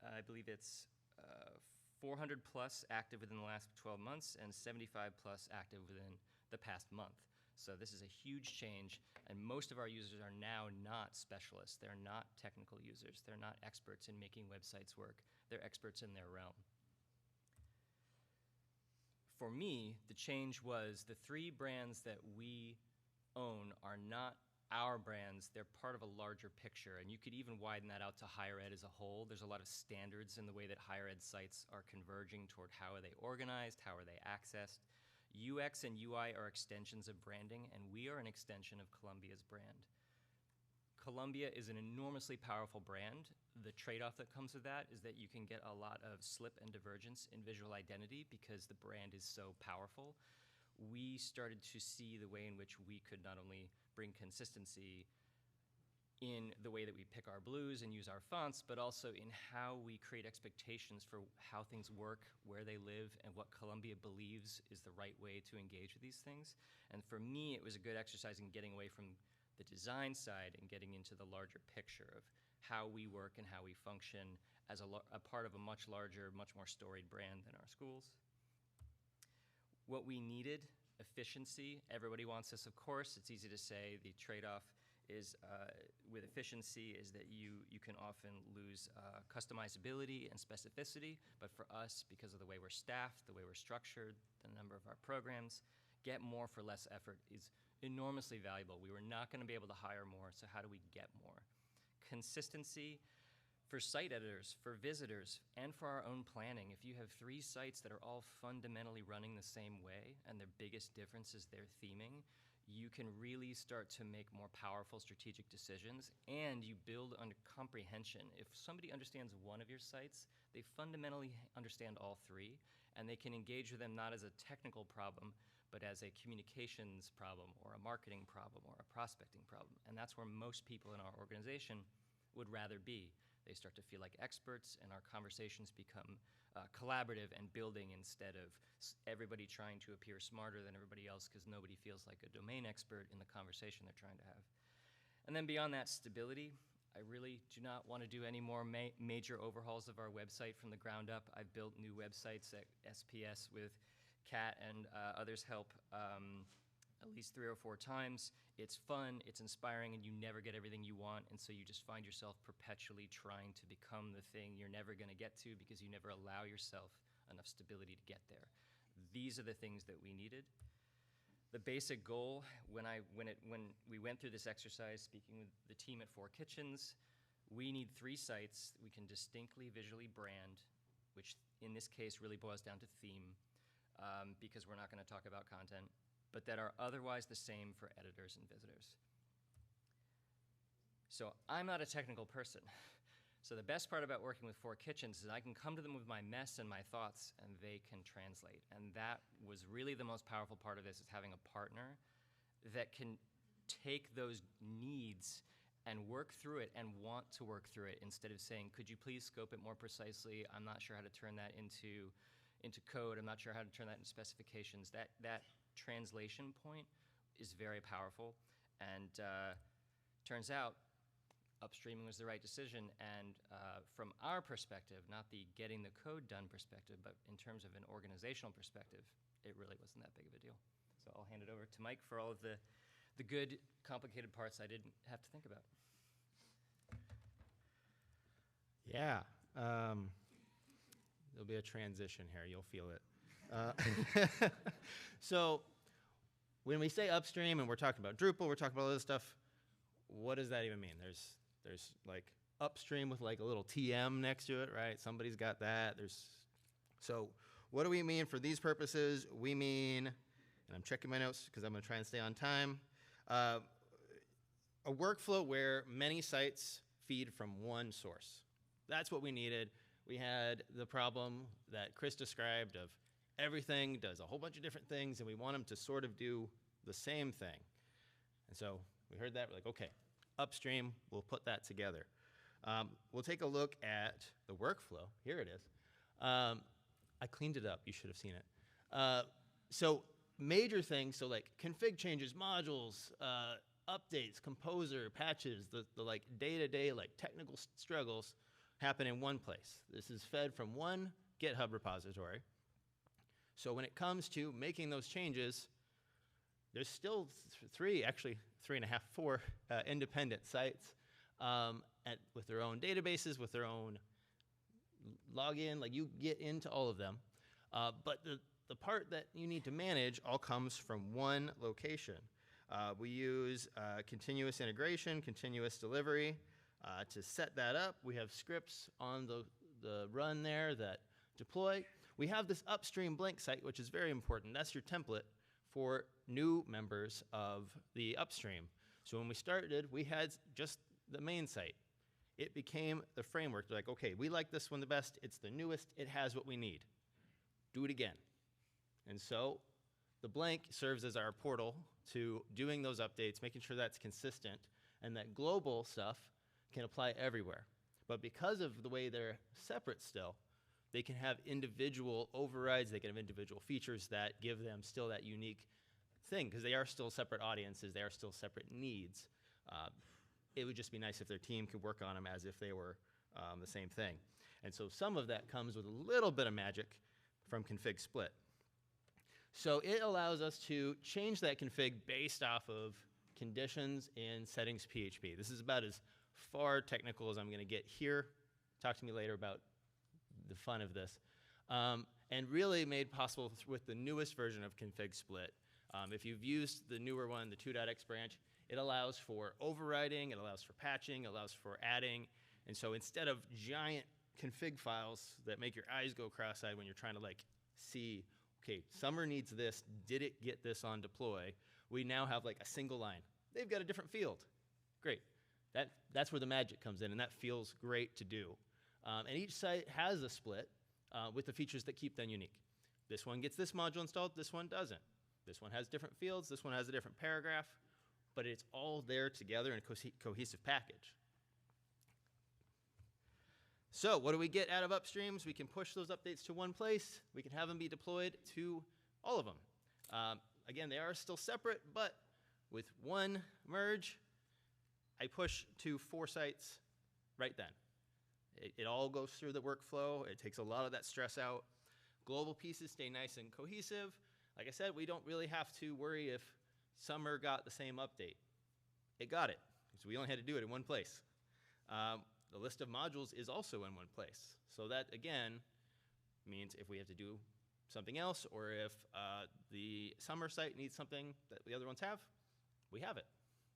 I believe it's 400 plus active within the last 12 months and 75 plus active within the past month. So this is a huge change, and most of our users are now not specialists. They're not technical users. They're not experts in making websites work. They're experts in their realm. For me, the change was the three brands that we own are not our brands. They're part of a larger picture, and you could even widen that out to higher ed as a whole. There's a lot of standards in the way that higher ed sites are converging toward how are they organized, how are they accessed. UX and UI are extensions of branding, and we are an extension of Columbia's brand. Columbia is an enormously powerful brand. The trade-off that comes with that is that you can get a lot of slip and divergence in visual identity because the brand is so powerful. We started to see the way in which we could not only bring consistency in the way that we pick our blues and use our fonts, but also in how we create expectations for how things work, where they live, and what Columbia believes is the right way to engage with these things. And for me, it was a good exercise in getting away from the design side and getting into the larger picture of how we work and how we function as a part of a much larger, much more storied brand than our schools. What we needed, efficiency. Everybody wants this, of course. It's easy to say. The trade-off is with efficiency is that you can often lose customizability and specificity, but for us, because of the way we're staffed, the way we're structured, the number of our programs, get more for less effort is enormously valuable. We were not going to be able to hire more, so how do we get more? Consistency for site editors, for visitors, and for our own planning. If you have 3 sites that are all fundamentally running the same way and their biggest difference is their theming, you can really start to make more powerful strategic decisions, and you build under comprehension. If somebody understands one of your sites, they fundamentally understand all 3, and they can engage with them not as a technical problem, but as a communications problem or a marketing problem or a prospecting problem. And that's where most people in our organization would rather be. They start to feel like experts, and our conversations become collaborative and building instead of everybody trying to appear smarter than everybody else because nobody feels like a domain expert in the conversation they're trying to have. And then beyond that, stability. I really do not want to do any more major overhauls of our website from the ground up. I've built new websites at SPS with Kat and others help at least 3 or 4 times. It's fun, it's inspiring, and you never get everything you want, and so you just find yourself perpetually trying to become the thing you're never going to get to because you never allow yourself enough stability to get there. These are the things that we needed. The basic goal, when we went through this exercise, speaking with the team at 4 Kitchens, we need 3 sites we can distinctly visually brand, which in this case really boils down to theme, because we're not going to talk about content, but that are otherwise the same for editors and visitors. So I'm not a technical person. So the best part about working with 4 Kitchens is I can come to them with my mess and my thoughts, and they can translate. And that was really the most powerful part of this, is having a partner that can take those needs and work through it and want to work through it instead of saying, could you please scope it more precisely? I'm not sure how to turn that into code. I'm not sure how to turn that into specifications. That translation point is very powerful, and turns out upstreaming was the right decision. And from our perspective, not the getting the code done perspective, but in terms of an organizational perspective, it really wasn't that big of a deal. So I'll hand it over to Mike for all of the good, complicated parts I didn't have to think about. Yeah. There'll be a transition here. You'll feel it. So when we say upstream and we're talking about Drupal, we're talking about all this stuff, what does that even mean? There's like upstream with like a little TM next to it, right? Somebody's got that. So what do we mean for these purposes? We mean, and I'm checking my notes because I'm going to try and stay on time, a workflow where many sites feed from one source. That's what we needed. We had the problem that Chris described of everything does a whole bunch of different things, and we want them to sort of do the same thing. And so we heard that. We're like, okay, upstream, we'll put that together. We'll take a look at the workflow. Here it is. I cleaned it up. You should have seen it. So major things, so like config changes, modules, updates, composer, patches, the like day-to-day like technical struggles happen in one place. This is fed from one GitHub repository. So when it comes to making those changes, there's still three and a half, four independent sites with their own databases, with their own login. Like you get into all of them. But the part that you need to manage all comes from one location. We use continuous integration, continuous delivery. To set that up, we have scripts on the run there that deploy. We have this upstream blank site, which is very important. That's your template for new members of the upstream. So when we started, we had just the main site. It became the framework. They're like, okay, we like this one the best. It's the newest. It has what we need. Do it again. And so the blank serves as our portal to doing those updates, making sure that's consistent, and that global stuff can apply everywhere. But because of the way they're separate still, they can have individual overrides, they can have individual features that give them still that unique thing, because they are still separate audiences, they are still separate needs. It would just be nice if their team could work on them as if they were the same thing. And so some of that comes with a little bit of magic from config split. So it allows us to change that config based off of conditions in settings PHP. This is about as far technical as I'm going to get here. Talk to me later about the fun of this. And really made possible with the newest version of config split. If you've used the newer one, the 2.x branch, it allows for overriding, it allows for patching, it allows for adding. And so instead of giant config files that make your eyes go cross-eyed when you're trying to like see, okay, Summer needs this, did it get this on deploy? We now have like a single line. They've got a different field. Great. That's where the magic comes in, and that feels great to do. And each site has a split with the features that keep them unique. This one gets this module installed, this one doesn't. This one has different fields, this one has a different paragraph, but it's all there together in a cohesive package. So what do we get out of upstreams? We can push those updates to one place. We can have them be deployed to all of them. Again, they are still separate, but with one merge, I push to 4 sites right then. It all goes through the workflow. It takes a lot of that stress out. Global pieces stay nice and cohesive. Like I said, we don't really have to worry if Summer got the same update. It got it, so we only had to do it in one place. The list of modules is also in one place. So that, again, means if we have to do something else, or if the Summer site needs something that the other ones have, we have it.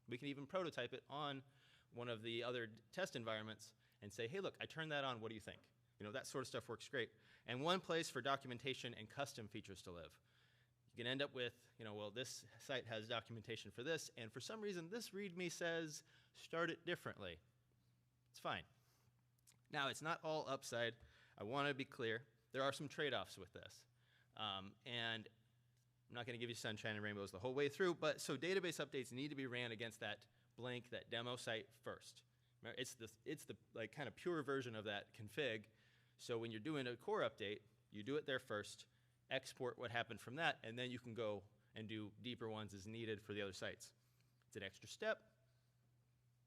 We can even prototype it on one of the other test environments and say, hey, look, I turned that on, what do you think? You know, that sort of stuff works great. And one place for documentation and custom features to live. You can end up with, you know, well, this site has documentation for this, and for some reason, this README says start it differently. It's fine. Now, it's not all upside. I want to be clear. There are some trade-offs with this. And I'm not going to give you sunshine and rainbows the whole way through, but so database updates need to be ran against that blank, that demo site first. It's the like kind of pure version of that config. So when you're doing a core update, you do it there first, export what happened from that, and then you can go and do deeper ones as needed for the other sites. It's an extra step,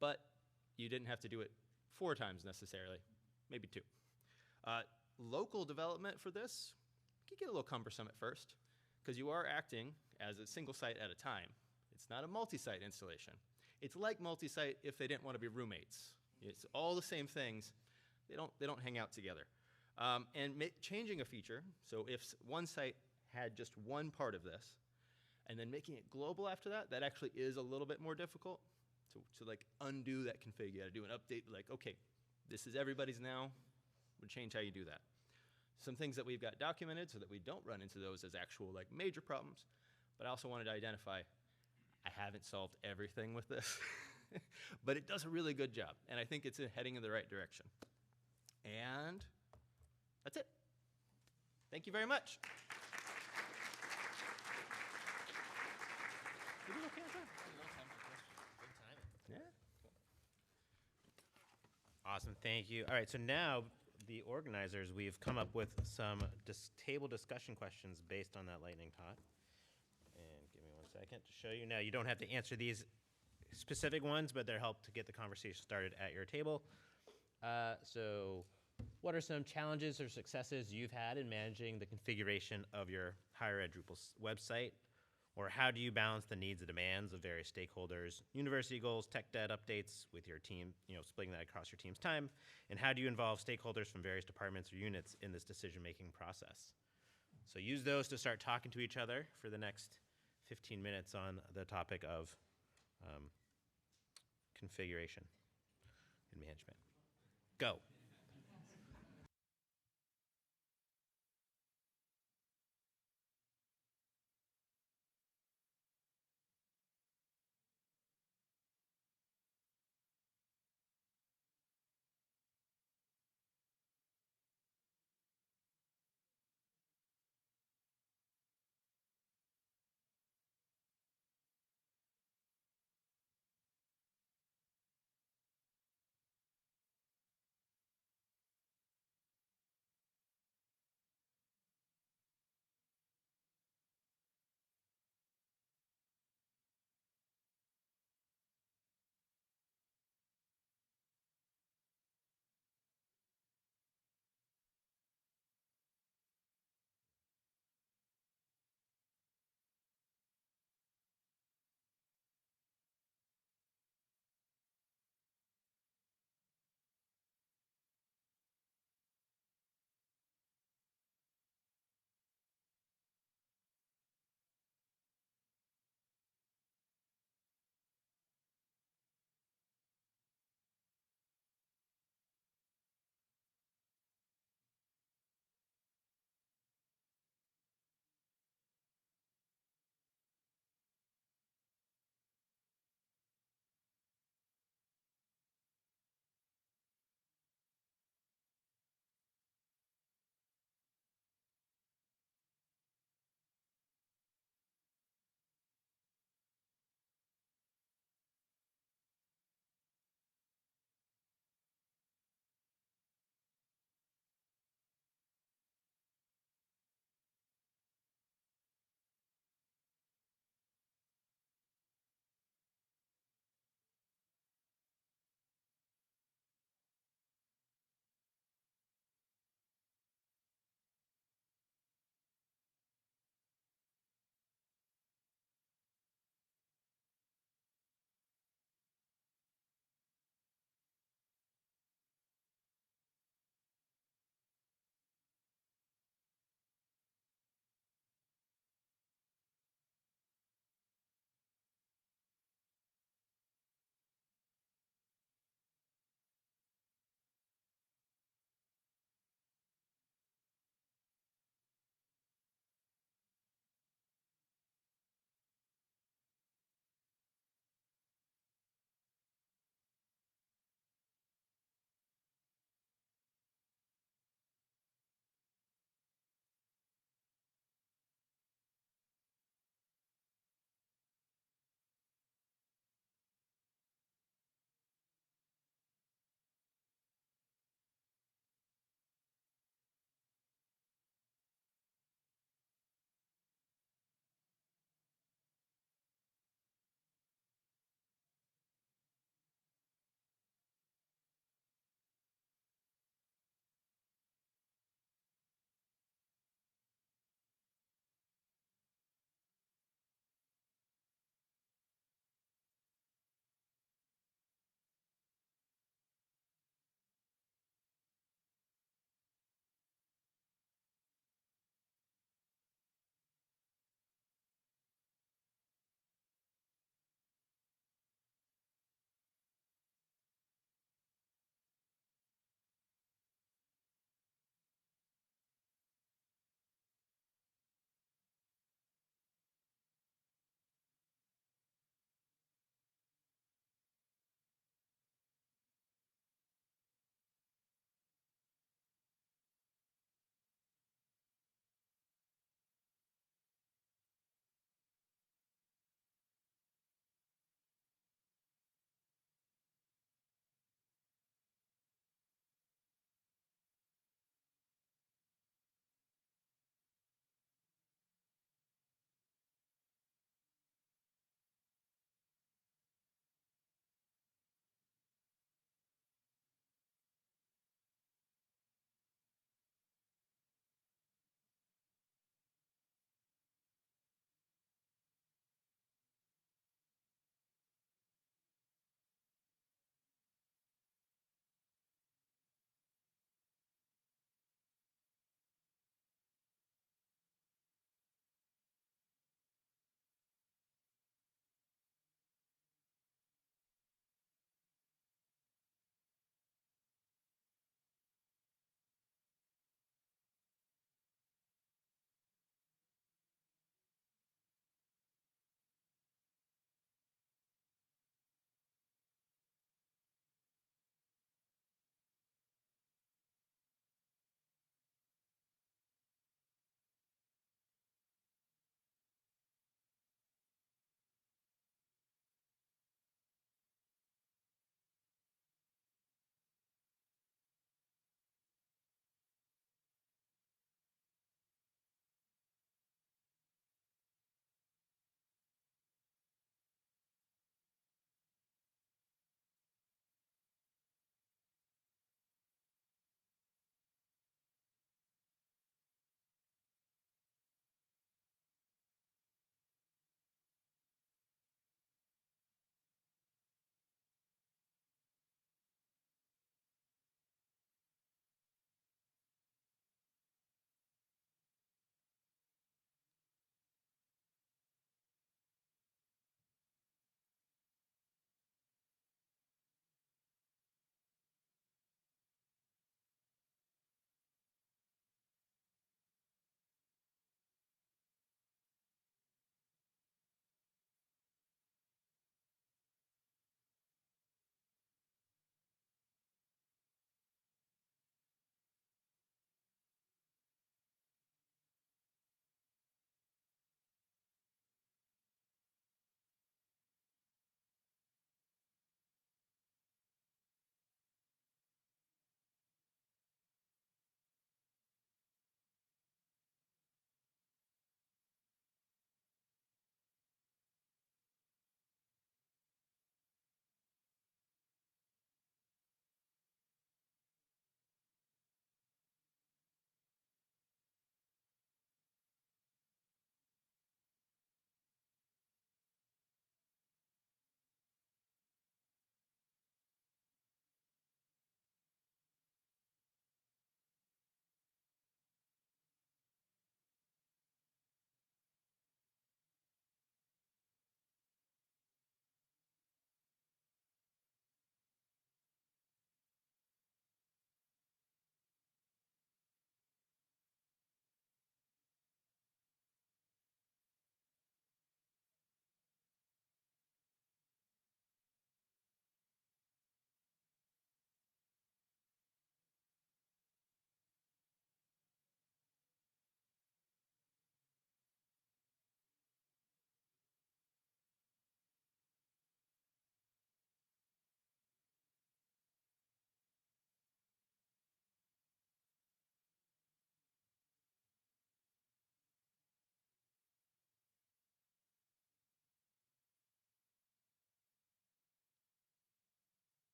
but you didn't have to do it 4 times necessarily, maybe 2. Local development for this can get a little cumbersome at first because you are acting as a single site at a time. It's not a multi-site installation. It's like multi-site if they didn't want to be roommates. It's all the same things. They don't hang out together. And changing a feature, so if one site had just one part of this, and then making it global after that, that actually is a little bit more difficult. To like undo that config, you gotta do an update, like, okay, this is everybody's now, we'll change how you do that. Some things that we've got documented so that we don't run into those as actual like major problems, but I also wanted to identify, I haven't solved everything with this, but it does a really good job, and I think it's heading in the right direction. And that's it. Thank you very much. We did okay on time. Yeah. Awesome, thank you. All right, so now the organizers, we've come up with some table discussion questions based on that lightning talk. And give me 1 second to show you. Now, you don't have to answer these specific ones, but they're help to get the conversation started at your table. So what are some challenges or successes you've had in managing the configuration of your higher ed Drupal website? Or how do you balance the needs and demands of various stakeholders, university goals, tech debt updates with your team, splitting that across your team's time? And how do you involve stakeholders from various departments or units in this decision-making process? So use those to start talking to each other for the next 15 minutes on the topic of configuration and management. Go.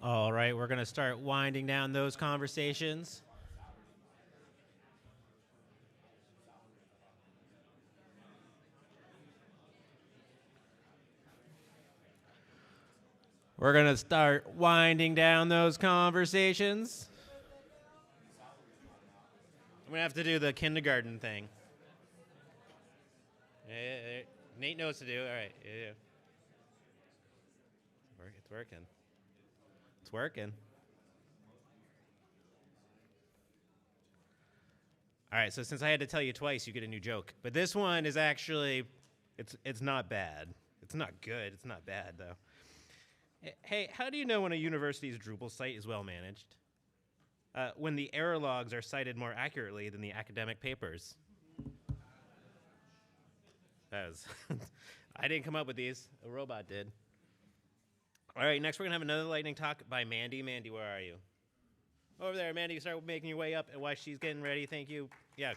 All right, we're going to start winding down those conversations. We're going to start winding down those conversations. I'm going to have to do the kindergarten thing. Yeah. Nate knows to do. All right. Yeah. It's working. It's working. All right, so since I had to tell you twice, you get a new joke. But this one is actually, it's not bad. It's not good. It's not bad, though. Hey, how do you know when a university's Drupal site is well managed? When the error logs are cited more accurately than the academic papers. That was I didn't come up with these. A robot did. All right, next we're going to have another lightning talk by Mandy. Mandy, where are you? Over there, Mandy, you start making your way up, and while she's getting ready, thank you. Yeah,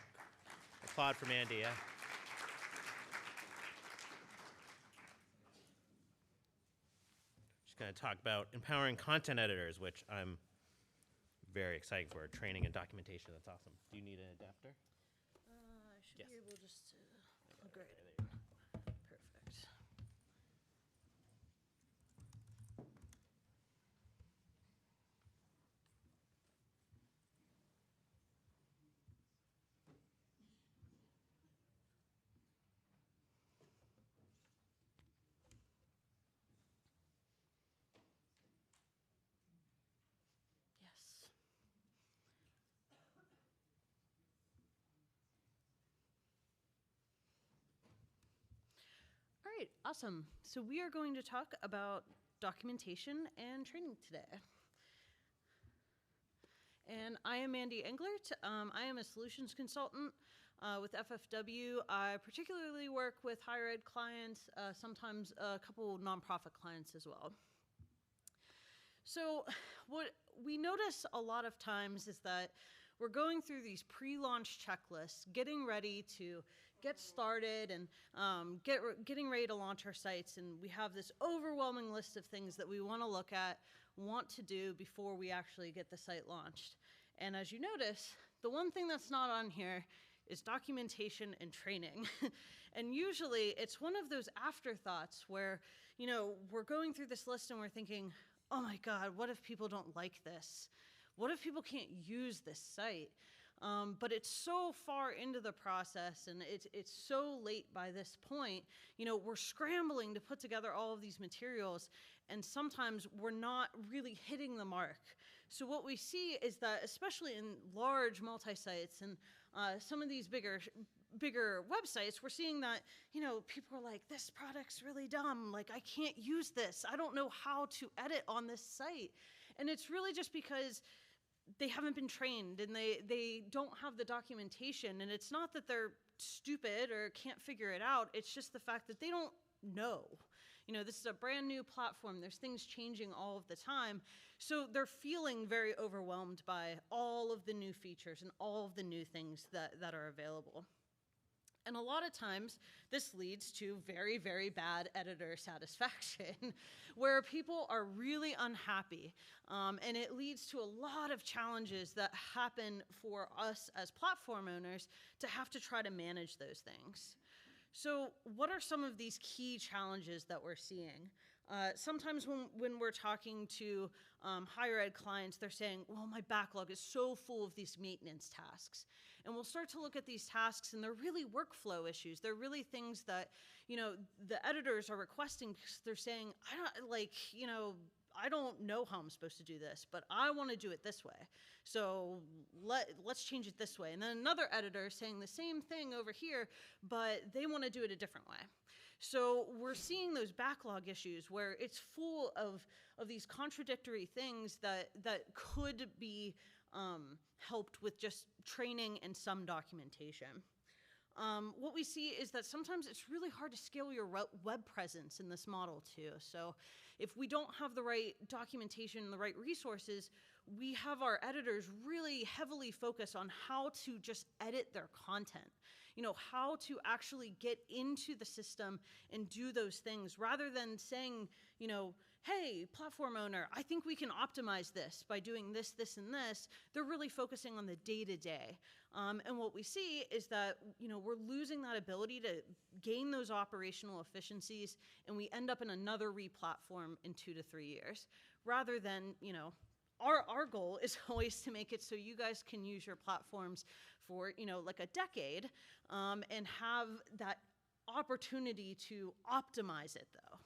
applaud for Mandy, yeah. She's going to talk about empowering content editors, which I'm very excited for. Training and documentation, that's awesome. Do you need an adapter? I should Yes. be able just to plug right in. Perfect. Yes. All right, awesome. So we are going to talk about documentation and training today. And I am Mandy Englert. I am a solutions consultant with FFW. I particularly work with higher ed clients, sometimes a couple nonprofit clients as well. So what we notice a lot of times is that we're going through these pre-launch checklists, getting ready to get started and getting ready to launch our sites, and we have this overwhelming list of things that we want to look at, want to do before we actually get the site launched. And as you notice, the one thing that's not on here is documentation and training. And usually it's one of those afterthoughts where, you know, we're going through this list and we're thinking, oh my God, what if people don't like this? What if people can't use this site? But it's so far into the process and it's so late by this point, you know, we're scrambling to put together all of these materials and sometimes we're not really hitting the mark. So what we see is that, especially in large multi-sites and some of these bigger websites, we're seeing that, you know, people are like, this product's really dumb. Like, I can't use this. I don't know how to edit on this site. And it's really just because they haven't been trained and they don't have the documentation. And it's not that they're stupid or can't figure it out. It's just the fact that they don't know. You know, this is a brand new platform. There's things changing all of the time. So they're feeling very overwhelmed by all of the new features and all of the new things that are available. And a lot of times, this leads to very, very bad editor satisfaction, where people are really unhappy. And it leads to a lot of challenges that happen for us as platform owners to have to try to manage those things. So what are some of these key challenges that we're seeing? Sometimes when we're talking to higher ed clients, they're saying, well, my backlog is so full of these maintenance tasks. And we'll start to look at these tasks and they're really workflow issues. They're really things that, you know, the editors are requesting because they're saying, I don't know how I'm supposed to do this, but I want to do it this way. So let's change it this way. And then another editor saying the same thing over here, but they want to do it a different way. So we're seeing those backlog issues where it's full of these contradictory things that could be helped with just training and some documentation. What we see is that sometimes it's really hard to scale your web presence in this model too. So if we don't have the right documentation and the right resources, we have our editors really heavily focus on how to just edit their content. You know, how to actually get into the system and do those things rather than saying, you know, hey, platform owner, I think we can optimize this by doing this, this, and this. They're really focusing on the day-to-day. And what we see is that, we're losing that ability to gain those operational efficiencies, and we end up in another re-platform in 2 to 3 years, rather than, our goal is always to make it so you guys can use your platforms for, like a decade, and have that opportunity to optimize it, though.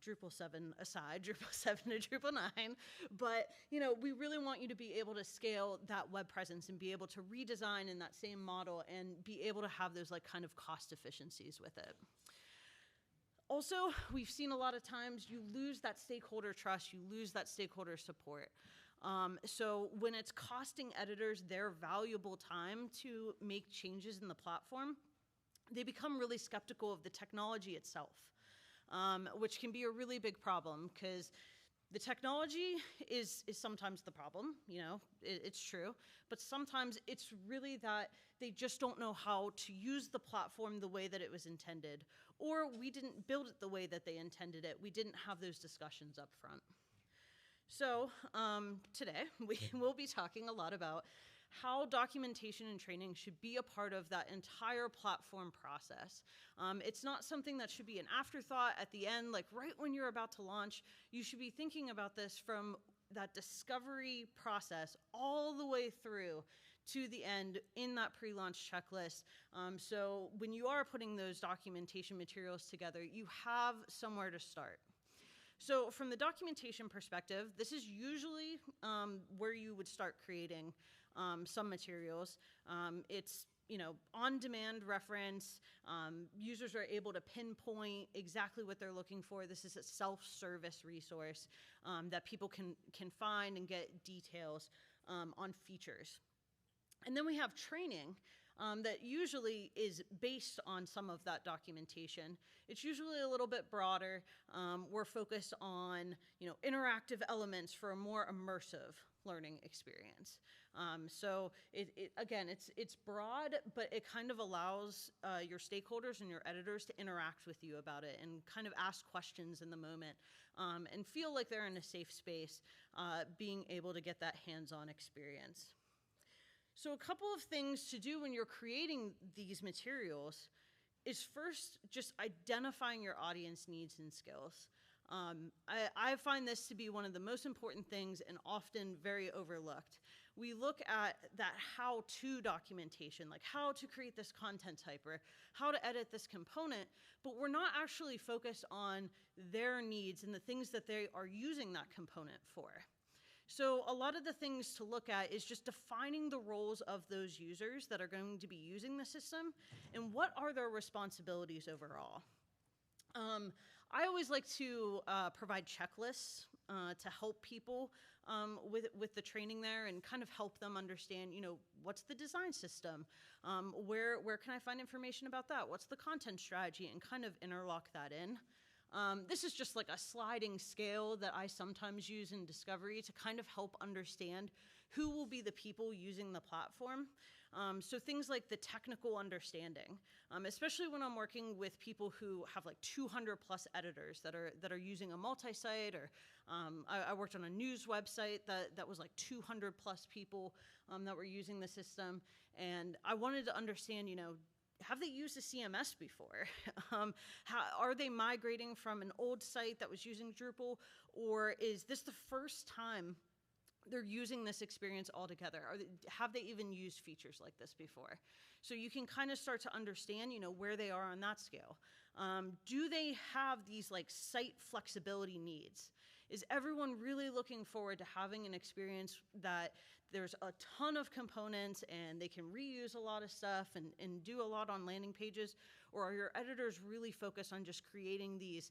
Drupal 7 aside, Drupal 7 to Drupal 9, but, we really want you to be able to scale that web presence and be able to redesign in that same model and be able to have those like kind of cost efficiencies with it. Also, we've seen a lot of times you lose that stakeholder trust, you lose that stakeholder support. So when it's costing editors their valuable time to make changes in the platform, they become really skeptical of the technology itself. Which can be a really big problem, because the technology is sometimes the problem, it's true, but sometimes it's really that they just don't know how to use the platform the way that it was intended, or we didn't build it the way that they intended it. We didn't have those discussions up front. So today we will be talking a lot about how documentation and training should be a part of that entire platform process. It's not something that should be an afterthought at the end, like right when you're about to launch. You should be thinking about this from that discovery process all the way through to the end in that pre-launch checklist. So when you are putting those documentation materials together, you have somewhere to start. So from the documentation perspective, this is usually where you would start creating some materials. It's on-demand reference. Users are able to pinpoint exactly what they're looking for. This is a self-service resource that people can find and get details on features. And then we have training that usually is based on some of that documentation. It's usually a little bit broader. We're focused on interactive elements for a more immersive learning experience. So again, it's broad, but it kind of allows your stakeholders and your editors to interact with you about it and kind of ask questions in the moment and feel like they're in a safe space, being able to get that hands-on experience. So a couple of things to do when you're creating these materials is first just identifying your audience needs and skills. I find this to be one of the most important things and often very overlooked. We look at that how-to documentation, like how to create this content type or how to edit this component, but we're not actually focused on their needs and the things that they are using that component for. So a lot of the things to look at is just defining the roles of those users that are going to be using the system and what are their responsibilities overall. I always like to provide checklists to help people with the training there and kind of help them understand, what's the design system? Where can I find information about that? What's the content strategy? And kind of interlock that in. This is just like a sliding scale that I sometimes use in Discovery to kind of help understand who will be the people using the platform. So things like the technical understanding, especially when I'm working with people who have like 200 plus editors that are using a multi-site, or I worked on a news website that was like 200 plus people that were using the system, and I wanted to understand, have they used a CMS before? Are they migrating from an old site that was using Drupal, or is this the first time they're using this experience altogether? Have they even used features like this before? So you can kind of start to understand, where they are on that scale. Do they have these like site flexibility needs? Is everyone really looking forward to having an experience that there's a ton of components and they can reuse a lot of stuff and do a lot on landing pages? Or are your editors really focused on just creating these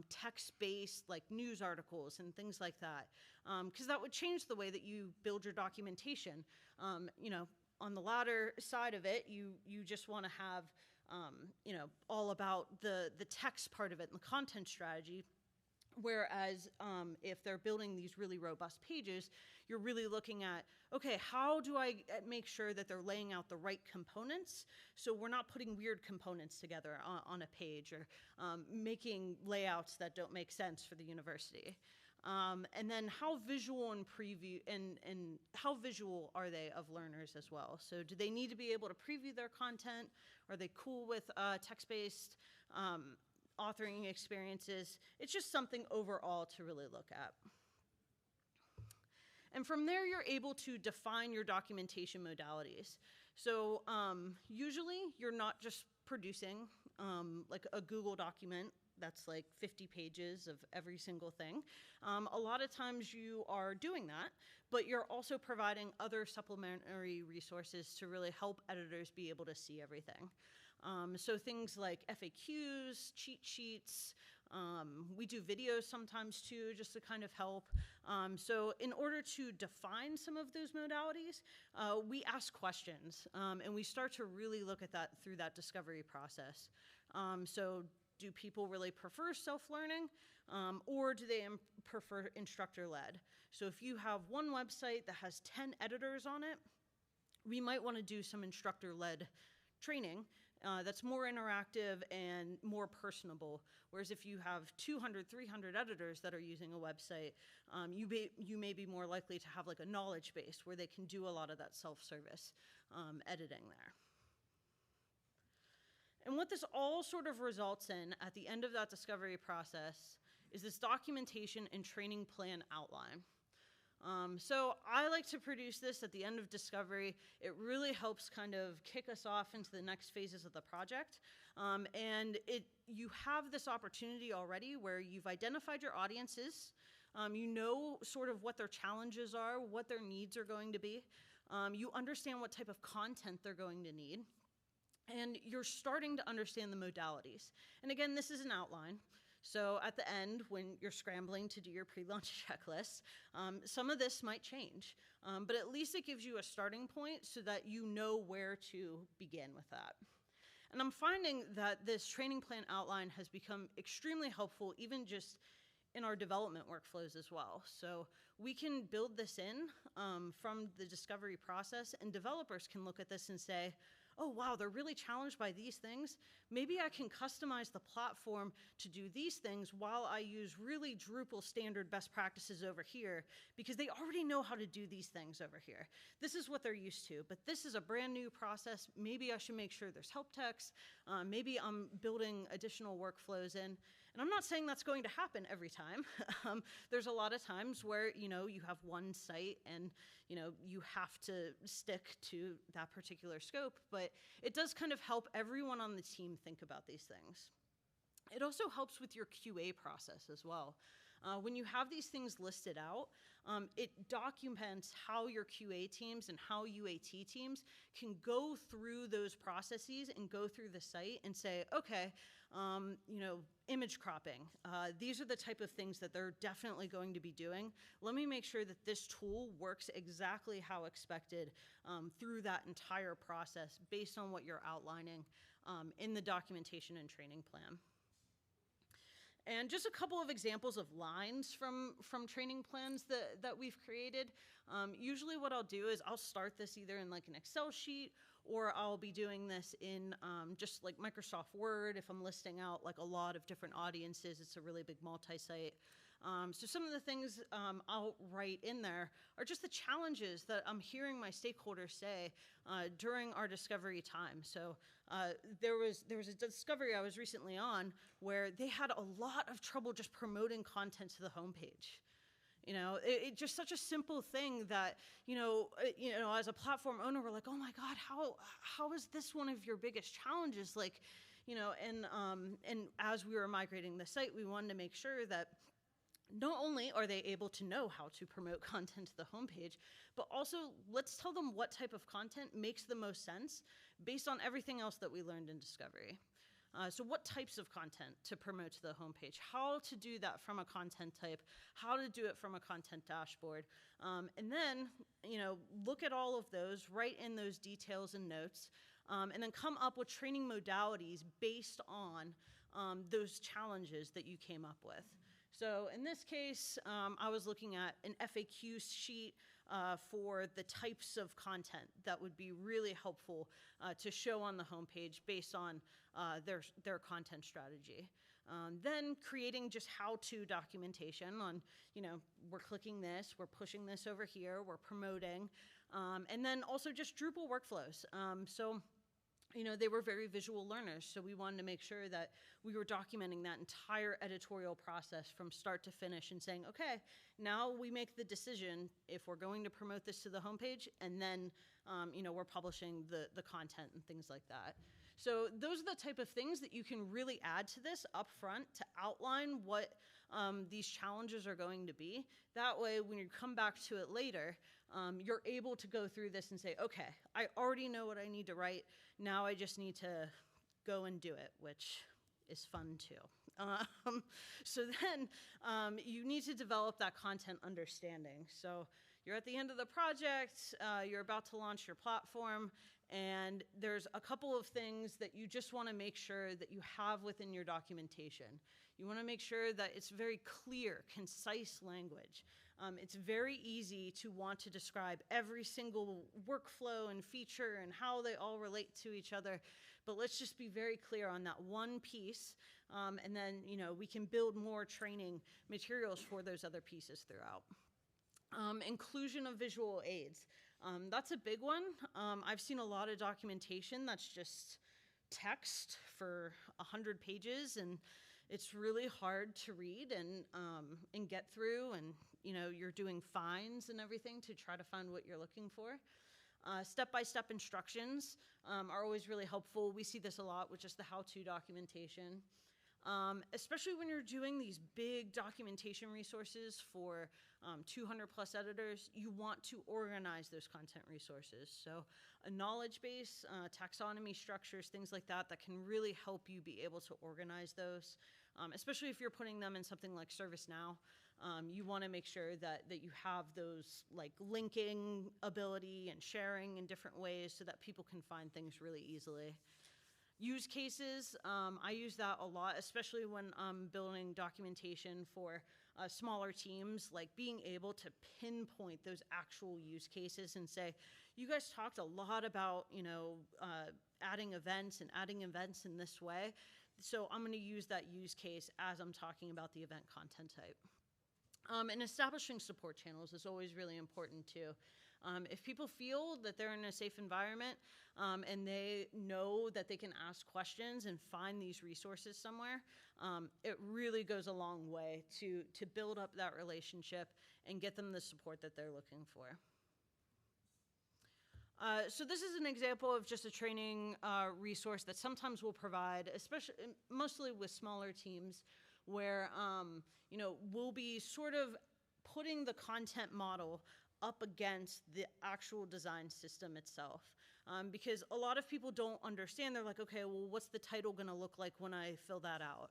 text-based like news articles and things like that? Because that would change the way that you build your documentation. On the latter side of it, you just want to have all about the text part of it and the content strategy. Whereas if they're building these really robust pages, you're really looking at, okay, how do I make sure that they're laying out the right components so we're not putting weird components together on a page or making layouts that don't make sense for the university. And then how visual and how visual are they of learners as well? So do they need to be able to preview their content? Are they cool with text-based authoring experiences? It's just something overall to really look at. And from there, you're able to define your documentation modalities. So usually, you're not just producing like a Google document that's like 50 pages of every single thing. A lot of times you are doing that, but you're also providing other supplementary resources to really help editors be able to see everything. So things like FAQs, cheat sheets, we do videos sometimes too, just to kind of help. So in order to define some of those modalities, we ask questions, and we start to really look at that through that discovery process. So do people really prefer self-learning, or do they prefer instructor-led? So if you have one website that has 10 editors on it, we might want to do some instructor-led training that's more interactive and more personable. Whereas if you have 200, 300 editors that are using a website, you may be more likely to have like a knowledge base where they can do a lot of that self-service editing there. And what this all sort of results in at the end of that discovery process is this documentation and training plan outline. So I like to produce this at the end of discovery. It really helps kind of kick us off into the next phases of the project. And you have this opportunity already where you've identified your audiences. You know sort of what their challenges are, what their needs are going to be. You understand what type of content they're going to need. And you're starting to understand the modalities. And again, this is an outline. So at the end, when you're scrambling to do your pre-launch checklist, some of this might change. But at least it gives you a starting point so that you know where to begin with that. And I'm finding that this training plan outline has become extremely helpful even just in our development workflows as well. So we can build this in from the discovery process, and developers can look at this and say, oh, wow, they're really challenged by these things. Maybe I can customize the platform to do these things while I use really Drupal standard best practices over here, because they already know how to do these things over here. This is what they're used to, but this is a brand new process. Maybe I should make sure there's help text. Maybe I'm building additional workflows in. And I'm not saying that's going to happen every time. There's a lot of times where, you have one site and, you have to stick to that particular scope, but it does kind of help everyone on the team think about these things. It also helps with your QA process as well. When you have these things listed out, it documents how your QA teams and how UAT teams can go through those processes and go through the site and say, okay, image cropping. These are the type of things that they're definitely going to be doing. Let me make sure that this tool works exactly how expected through that entire process based on what you're outlining in the documentation and training plan. And just a couple of examples of lines from training plans that we've created. Usually what I'll do is I'll start this either in like an Excel sheet, or I'll be doing this in just like Microsoft Word if I'm listing out like a lot of different audiences. It's a really big multi-site. So some of the things I'll write in there are just the challenges that I'm hearing my stakeholders say during our discovery time. So there was a discovery I was recently on where they had a lot of trouble just promoting content to the homepage. It's just such a simple thing that, as a platform owner, we're like, oh my God, how is this one of your biggest challenges? Like, and as we were migrating the site, we wanted to make sure that not only are they able to know how to promote content to the homepage, but also let's tell them what type of content makes the most sense based on everything else that we learned in discovery. So what types of content to promote to the homepage, how to do that from a content type, how to do it from a content dashboard, and then, look at all of those, write in those details and notes, and then come up with training modalities based on those challenges that you came up with. So in this case, I was looking at an FAQ sheet for the types of content that would be really helpful to show on the homepage based on their content strategy. Then creating just how-to documentation on, we're clicking this, we're pushing this over here, we're promoting, and then also just Drupal workflows. They were very visual learners, so we wanted to make sure that we were documenting that entire editorial process from start to finish and saying, okay, now we make the decision if we're going to promote this to the homepage, and then, we're publishing the content and things like that. So those are the type of things that you can really add to this up front to outline what these challenges are going to be. That way, when you come back to it later, you're able to go through this and say, okay, I already know what I need to write. Now I just need to go and do it, which is fun too. So then you need to develop that content understanding. So you're at the end of the project, you're about to launch your platform, and there's a couple of things that you just want to make sure that you have within your documentation. You want to make sure that it's very clear, concise language. It's very easy to want to describe every single workflow and feature and how they all relate to each other, but let's just be very clear on that one piece, and then we can build more training materials for those other pieces throughout. Inclusion of visual aids. That's a big one. I've seen a lot of documentation that's just text for 100 pages, and it's really hard to read and get through, and you're doing finds and everything to try to find what you're looking for. Step-by-step instructions are always really helpful. We see this a lot with just the how-to documentation. Especially when you're doing these big documentation resources for 200 plus editors, you want to organize those content resources. So a knowledge base, taxonomy structures, things like that can really help you be able to organize those, especially if you're putting them in something like ServiceNow. You want to make sure that you have those like linking ability and sharing in different ways so that people can find things really easily. Use cases, I use that a lot, especially when I'm building documentation for smaller teams, like being able to pinpoint those actual use cases and say, you guys talked a lot about, adding events in this way. So I'm going to use that use case as I'm talking about the event content type. And establishing support channels is always really important too. If people feel that they're in a safe environment and they know that they can ask questions and find these resources somewhere, it really goes a long way to build up that relationship and get them the support that they're looking for. So this is an example of just a training resource that sometimes we'll provide, mostly with smaller teams, where we'll be sort of putting the content model up against the actual design system itself. Because a lot of people don't understand. They're like, okay, well, what's the title going to look like when I fill that out?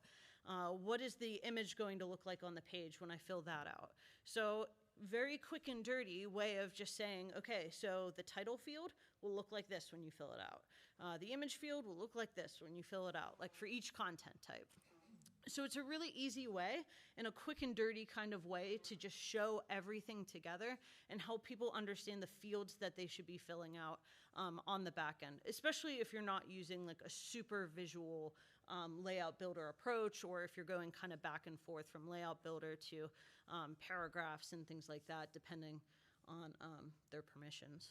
What is the image going to look like on the page when I fill that out? So very quick and dirty way of just saying, okay, so the title field will look like this when you fill it out. The image field will look like this when you fill it out, like for each content type. So it's a really easy way and a quick and dirty kind of way to just show everything together and help people understand the fields that they should be filling out on the back end, especially if you're not using like a super visual layout builder approach, or if you're going kind of back and forth from layout builder to paragraphs and things like that, depending on their permissions.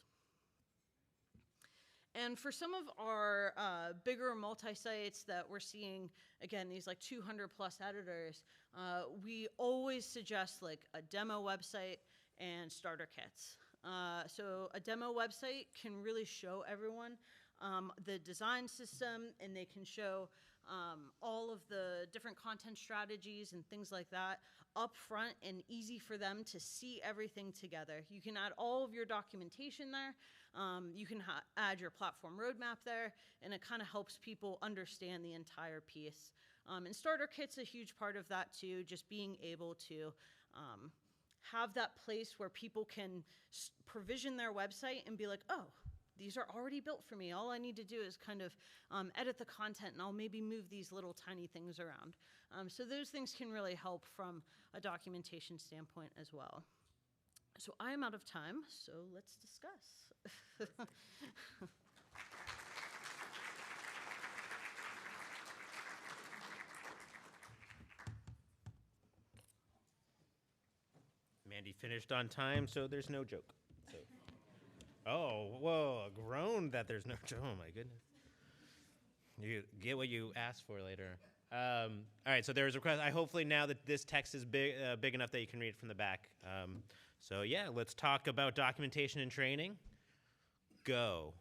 And for some of our bigger multi-sites that we're seeing, again, these like 200 plus editors, we always suggest like a demo website and starter kits. So a demo website can really show everyone the design system, and they can show all of the different content strategies and things like that up front and easy for them to see everything together. You can add all of your documentation there. You can add your platform roadmap there, and it kind of helps people understand the entire piece. And starter kit's a huge part of that too, just being able to have that place where people can provision their website and be like, oh, these are already built for me. All I need to do is kind of edit the content, and I'll maybe move these little tiny things around. So those things can really help from a documentation standpoint as well. So I am out of time, so let's discuss. Mandy finished on time, so there's no joke. So. Oh, whoa, a groan that there's no joke. Oh, my goodness. You get what you asked for later. All right, so there's a request. I hopefully now that this text is big enough that you can read it from the back. So yeah, let's talk about documentation and training. Go.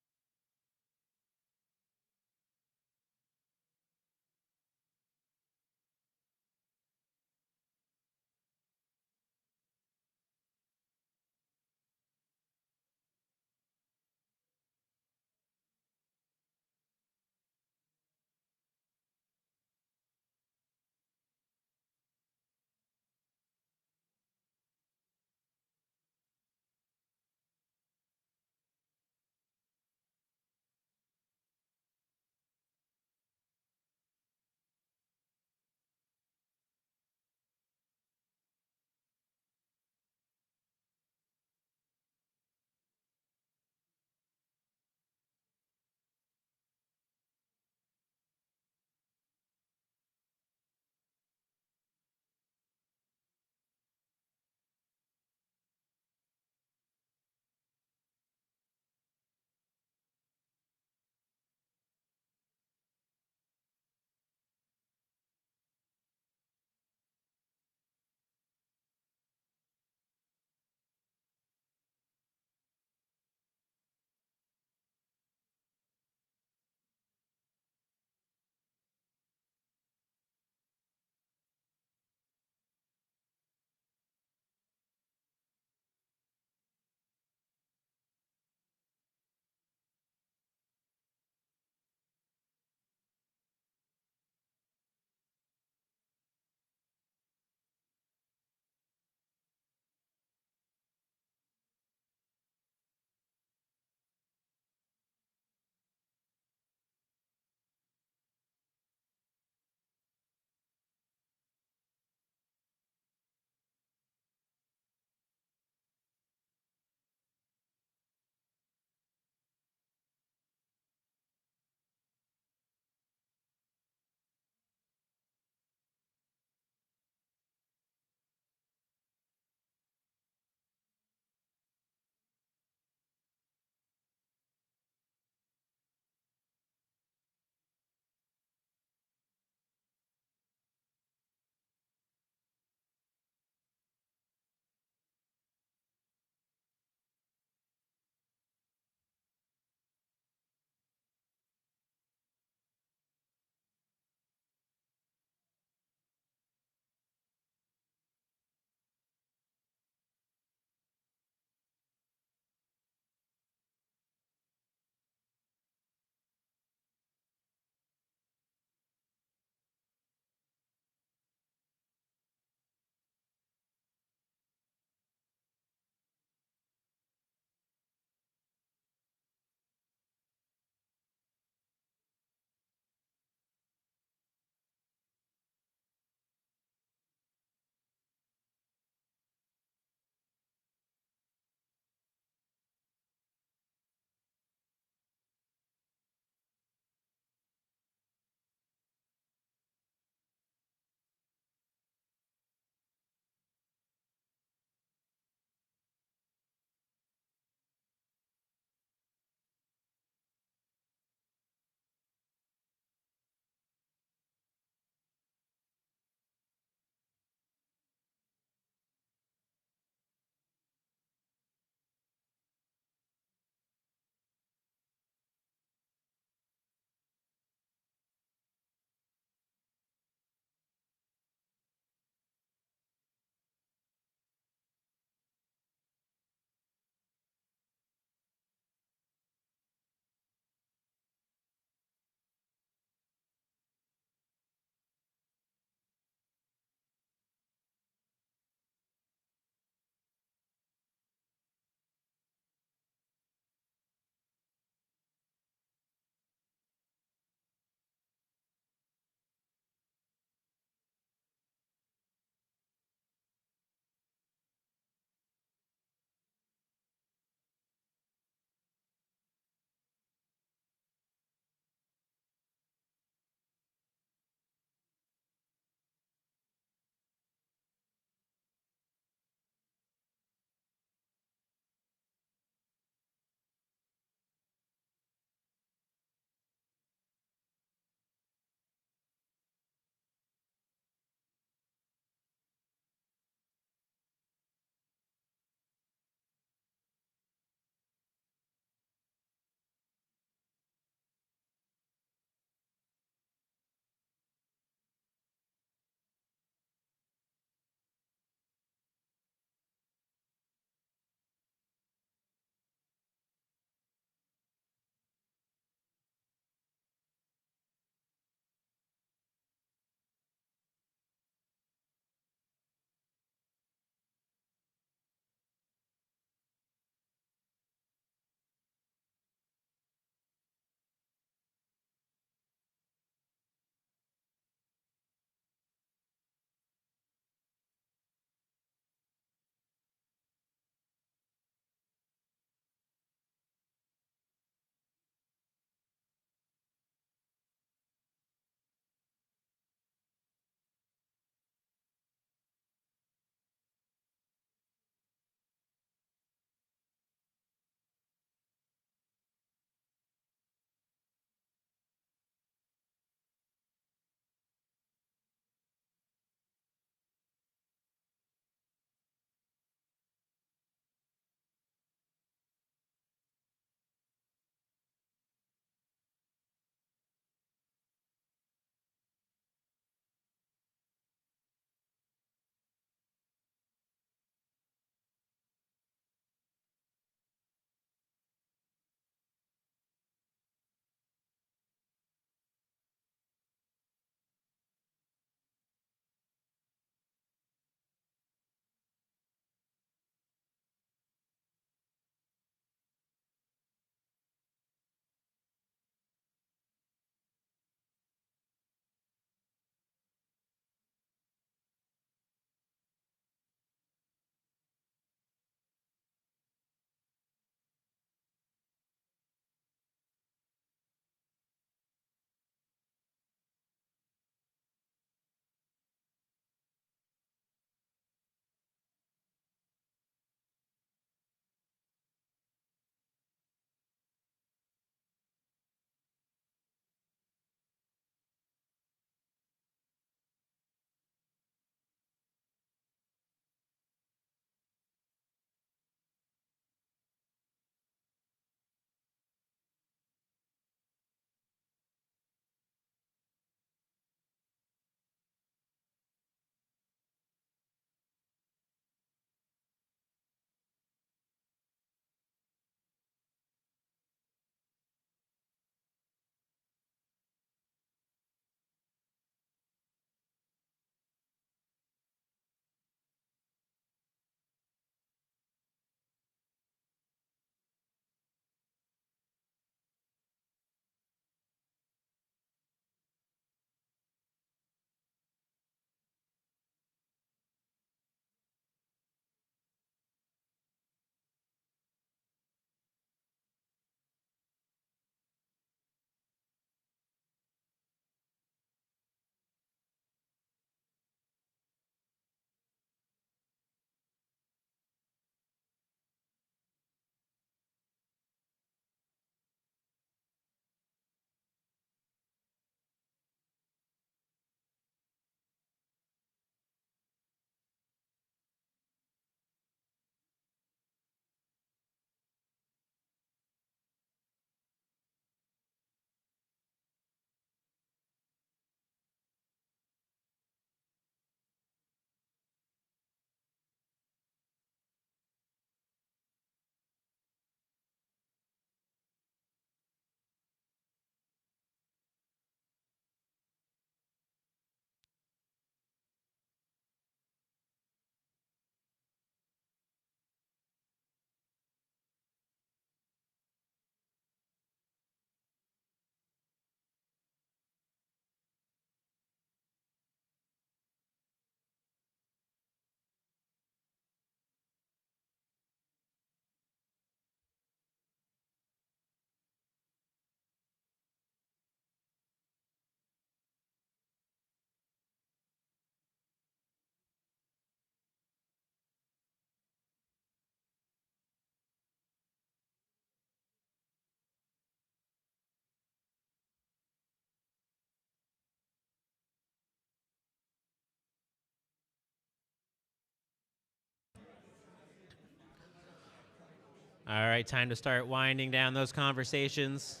All right, time to start winding down those conversations.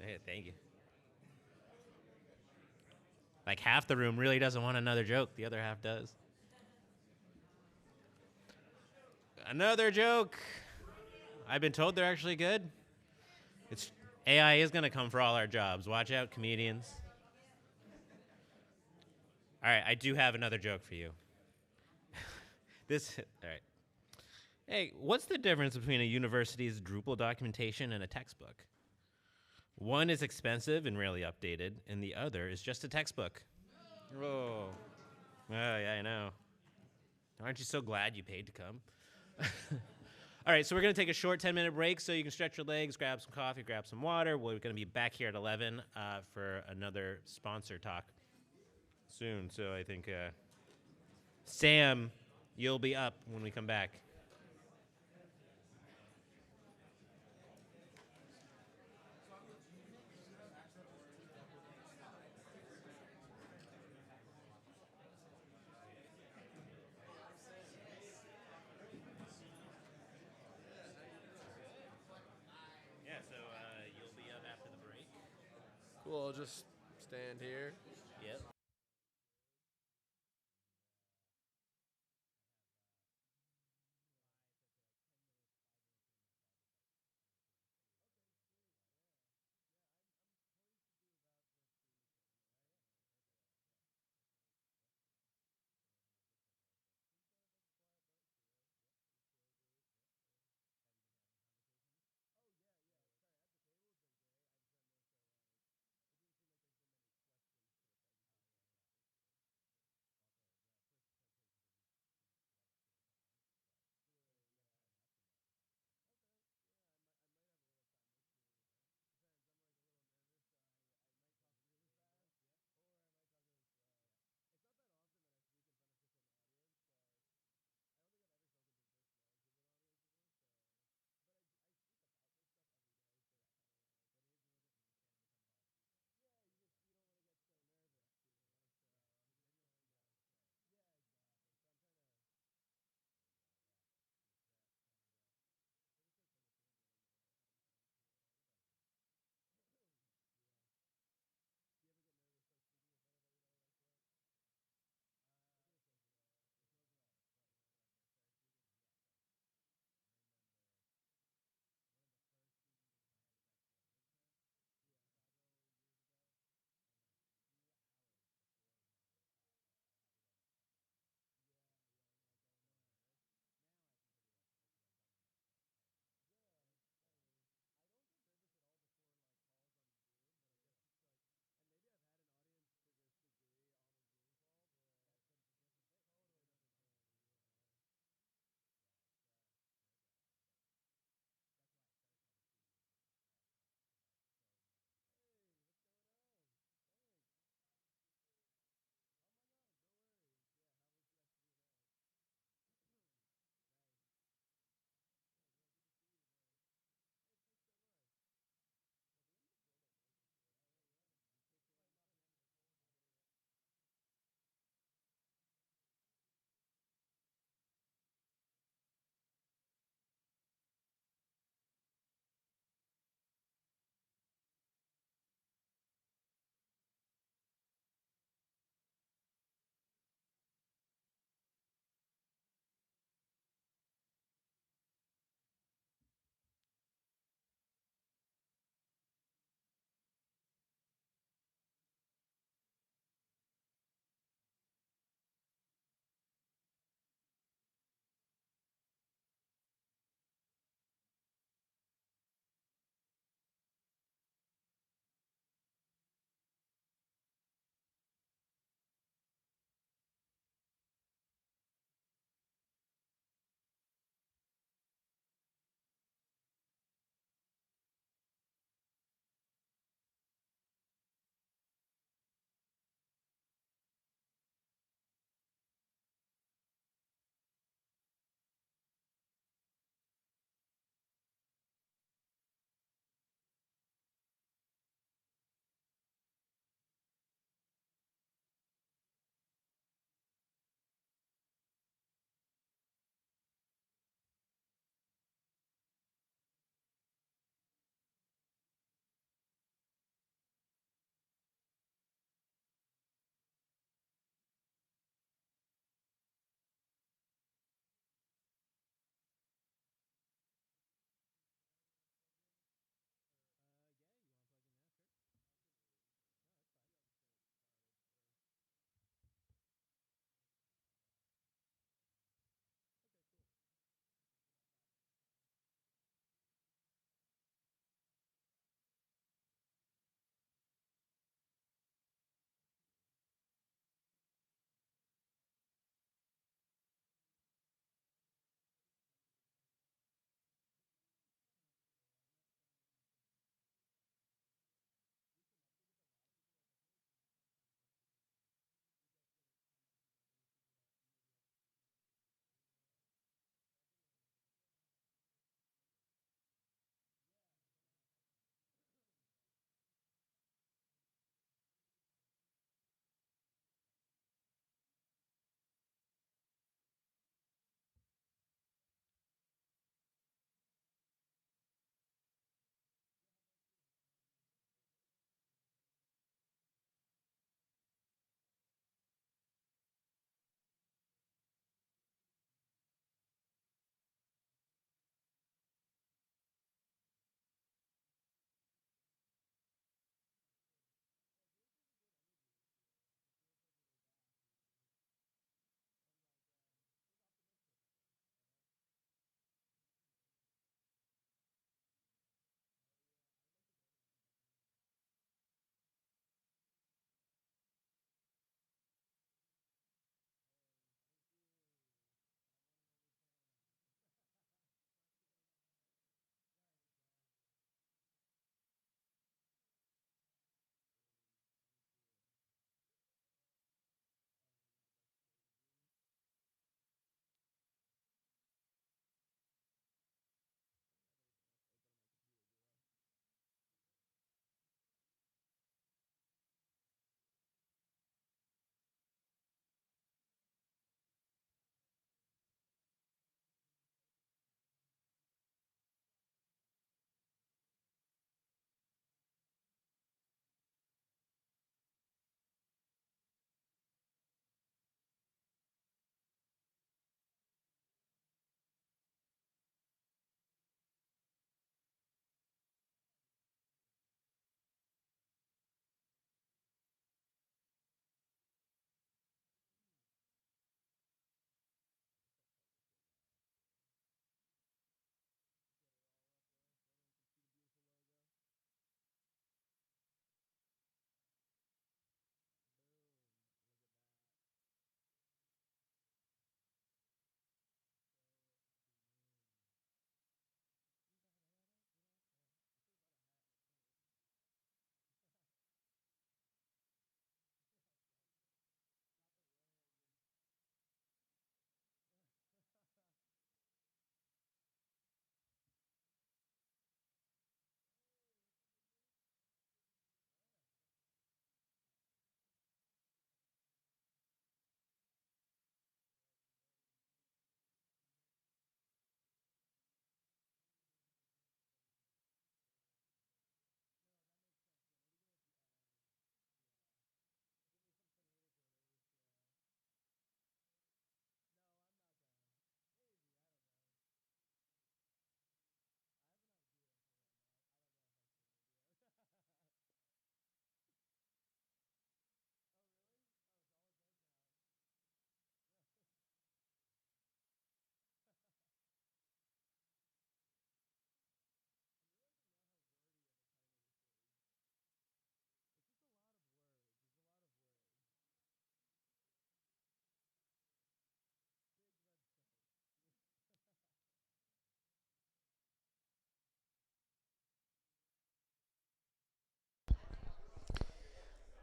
Hey, thank you. Like half the room really doesn't want another joke, the other half does. Another joke. I've been told they're actually good. It's AI is going to come for all our jobs. Watch out, comedians. All right, I do have another joke for you. All right. Hey, what's the difference between a university's Drupal documentation and a textbook? One is expensive and rarely updated, and the other is just a textbook. Oh, yeah, I know. Aren't you so glad you paid to come? All right, so we're going to take a short 10-minute break so you can stretch your legs, grab some coffee, grab some water. We're going to be back here at 11 for another sponsor talk soon. So I think, Sam, you'll be up when we come back. Yeah, so you'll be up after the break. Cool, I'll just stand here. Yep.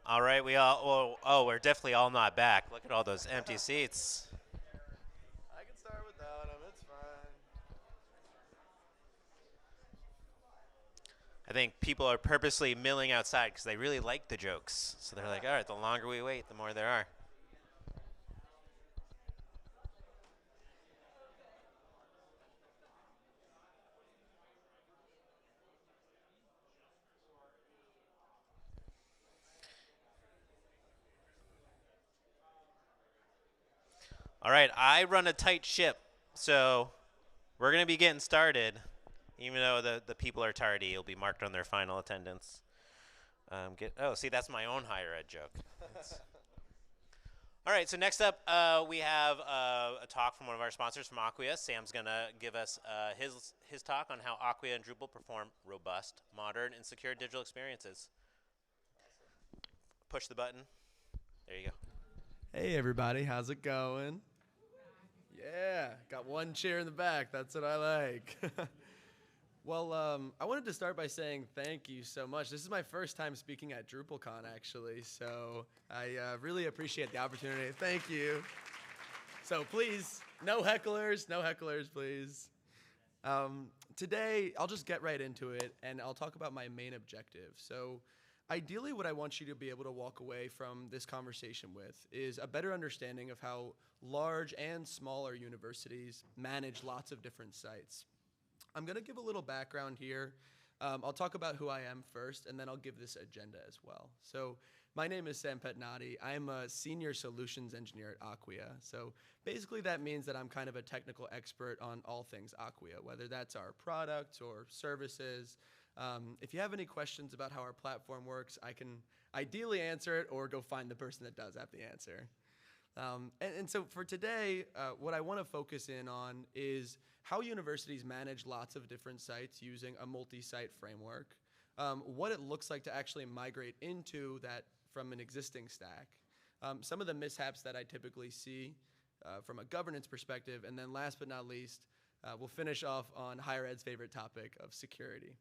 All right, we all. Well, oh, we're definitely all not back. Look at all those empty seats. I can start without him. It's fine. I think people are purposely milling outside because they really like the jokes. So they're like, all right, the longer we wait, the more there are. All right, I run a tight ship, so we're going to be getting started. Even though the people are tardy, it'll be marked on their final attendance. See, that's my own higher ed joke. All right, so next up, we have a talk from one of our sponsors from Acquia. Sam's going to give us his talk on how Acquia and Drupal perform robust, modern, and secure digital experiences. Push the button. There you go. Hey, everybody. How's it going? Yeah, got one chair in the back. That's what I like. Well, I wanted to start by saying thank you so much. This is my first time speaking at DrupalCon, actually, so I really appreciate the opportunity. Thank you. So please, no hecklers, please. Today, I'll just get right into it, and I'll talk about my main objective. So ideally, what I want you to be able to walk away from this conversation with is a better understanding of how large and smaller universities manage lots of different sites. I'm going to give a little background here. I'll talk about who I am first, and then I'll give this agenda as well. So my name is Sam Petnati. I'm a senior solutions engineer at Acquia. So basically that means that I'm kind of a technical expert on all things Acquia, whether that's our products or services. If you have any questions about how our platform works, I can ideally answer it or go find the person that does have the answer. And so for today, what I want to focus in on is how universities manage lots of different sites using a multi-site framework, what it looks like to actually migrate into that from an existing stack, some of the mishaps that I typically see from a governance perspective, and then last but not least, we'll finish off on higher ed's favorite topic of security.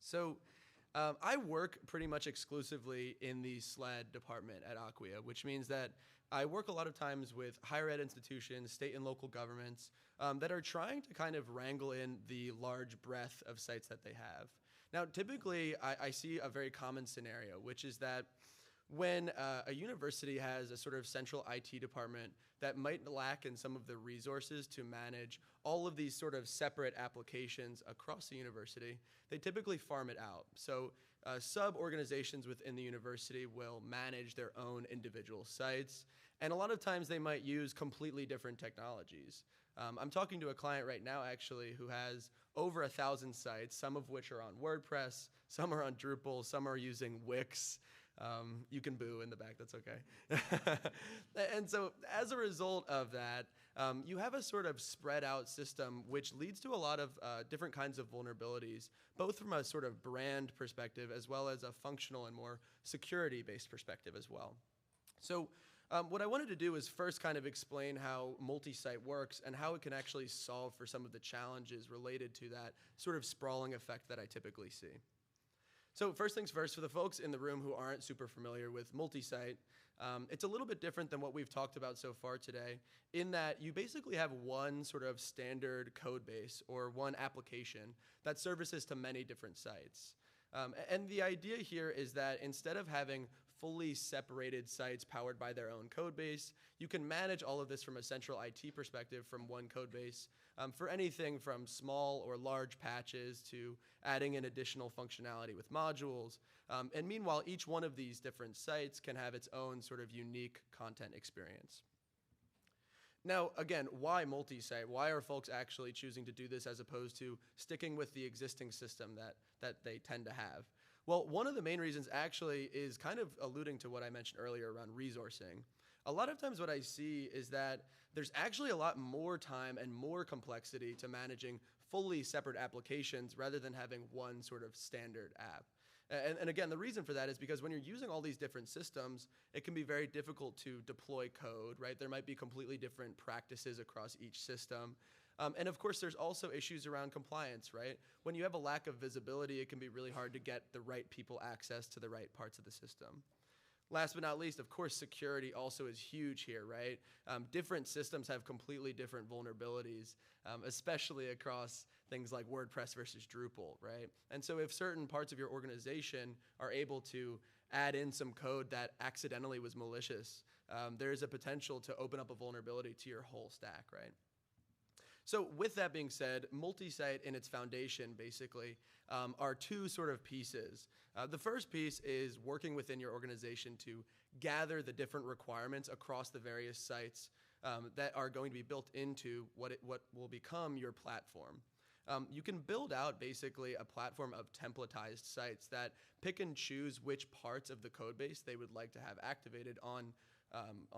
So I work pretty much exclusively in the SLED department at Acquia, which means that I work a lot of times with higher ed institutions, state and local governments that are trying to kind of wrangle in the large breadth of sites that they have. Now, typically, I see a very common scenario, which is that when a university has a sort of central IT department that might lack in some of the resources to manage all of these sort of separate applications across the university, they typically farm it out. So sub-organizations within the university will manage their own individual sites, and a lot of times they might use completely different technologies. I'm talking to a client right now, actually, who has over 1,000 sites, some of which are on WordPress, some are on Drupal, some are using Wix. You can boo in the back, that's okay. And so as a result of that, you have a sort of spread out system which leads to a lot of different kinds of vulnerabilities, both from a sort of brand perspective as well as a functional and more security-based perspective as well. So what I wanted to do is first kind of explain how multi-site works and how it can actually solve for some of the challenges related to that sort of sprawling effect that I typically see. So first things first, for the folks in the room who aren't super familiar with multi-site, it's a little bit different than what we've talked about so far today in that you basically have one sort of standard code base or one application that services to many different sites. And the idea here is that instead of having fully separated sites powered by their own code base, you can manage all of this from a central IT perspective from one code base for anything from small or large patches to adding in additional functionality with modules. And meanwhile, each one of these different sites can have its own sort of unique content experience. Now, again, why multi-site? Why are folks actually choosing to do this as opposed to sticking with the existing system that they tend to have? Well, one of the main reasons actually is kind of alluding to what I mentioned earlier around resourcing. A lot of times what I see is that there's actually a lot more time and more complexity to managing fully separate applications rather than having one sort of standard app. And again, the reason for that is because when you're using all these different systems, it can be very difficult to deploy code, right? There might be completely different practices across each system. And of course, there's also issues around compliance, right? When you have a lack of visibility, it can be really hard to get the right people access to the right parts of the system. Last but not least, of course, security also is huge here, right? Different systems have completely different vulnerabilities, especially across things like WordPress versus Drupal, right? And so if certain parts of your organization are able to add in some code that accidentally was malicious, there's a potential to open up a vulnerability to your whole stack, right? So with that being said, multi-site in its foundation basically are two sort of pieces. The first piece is working within your organization to gather the different requirements across the various sites that are going to be built into what will become your platform. You can build out basically a platform of templatized sites that pick and choose which parts of the code base they would like to have activated on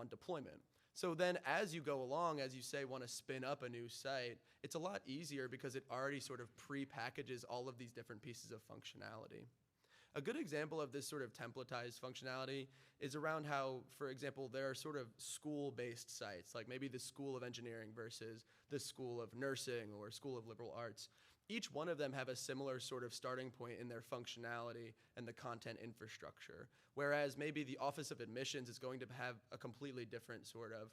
deployment. So then as you go along, as you say want to spin up a new site, it's a lot easier because it already sort of pre-packages all of these different pieces of functionality. A good example of this sort of templatized functionality is around how, for example, there are sort of school-based sites, like maybe the School of Engineering versus the School of Nursing or School of Liberal Arts. Each one of them have a similar sort of starting point in their functionality and the content infrastructure, whereas maybe the Office of Admissions is going to have a completely different sort of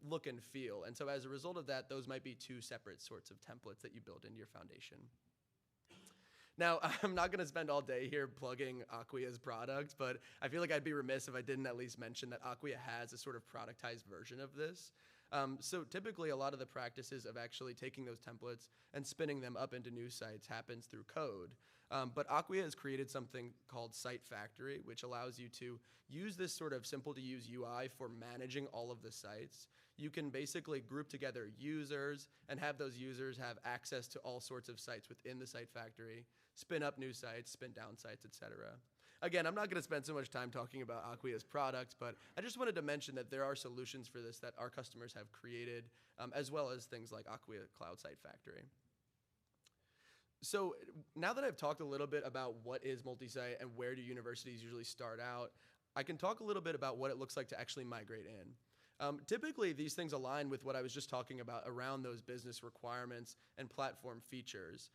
look and feel. And so as a result of that, those might be two separate sorts of templates that you build into your foundation. Now, I'm not going to spend all day here plugging Acquia's product, but I feel like I'd be remiss if I didn't at least mention that Acquia has a sort of productized version of this. So typically, a lot of the practices of actually taking those templates and spinning them up into new sites happens through code. But Acquia has created something called Site Factory, which allows you to use this sort of simple-to-use UI for managing all of the sites. You can basically group together users and have those users have access to all sorts of sites within the Site Factory, spin up new sites, spin down sites, etc. Again, I'm not going to spend so much time talking about Acquia's products, but I just wanted to mention that there are solutions for this that our customers have created, as well as things like Acquia Cloud Site Factory. So now that I've talked a little bit about what is multi-site and where do universities usually start out, I can talk a little bit about what it looks like to actually migrate in. Typically, these things align with what I was just talking about around those business requirements and platform features.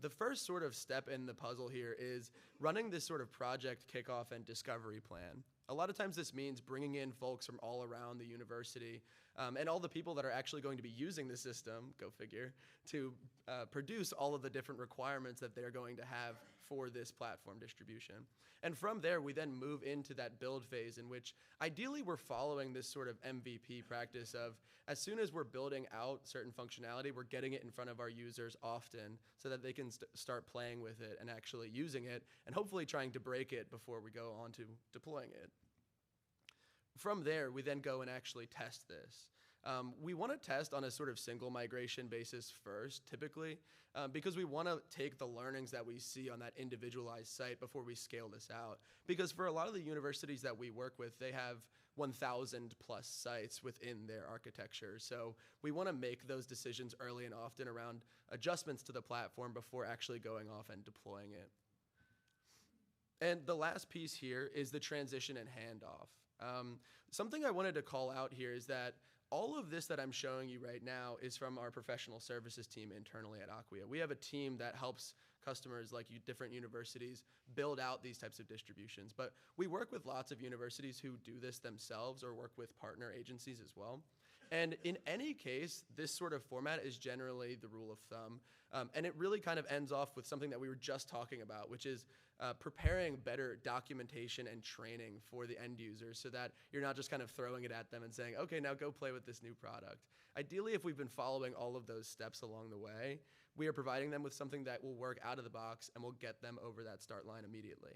The first sort of step in the puzzle here is running this sort of project kickoff and discovery plan. A lot of times this means bringing in folks from all around the university and all the people that are actually going to be using the system, go figure, to produce all of the different requirements that they're going to have for this platform distribution. And from there, we then move into that build phase in which ideally we're following this sort of MVP practice of as soon as we're building out certain functionality, we're getting it in front of our users often so that they can start playing with it and actually using it and hopefully trying to break it before we go on to deploying it. From there, we then go and actually test this. We want to test on a sort of single migration basis first, typically, because we want to take the learnings that we see on that individualized site before we scale this out. Because for a lot of the universities that we work with, they have 1,000 plus sites within their architecture. So we want to make those decisions early and often around adjustments to the platform before actually going off and deploying it. And the last piece here is the transition and handoff. Something I wanted to call out here is that all of this that I'm showing you right now is from our professional services team internally at Acquia. We have a team that helps customers like different universities build out these types of distributions. But we work with lots of universities who do this themselves or work with partner agencies as well. And in any case, this sort of format is generally the rule of thumb. And it really kind of ends off with something that we were just talking about, which is preparing better documentation and training for the end users so that you're not just kind of throwing it at them and saying, okay, now go play with this new product. Ideally, if we've been following all of those steps along the way, we are providing them with something that will work out of the box and will get them over that start line immediately.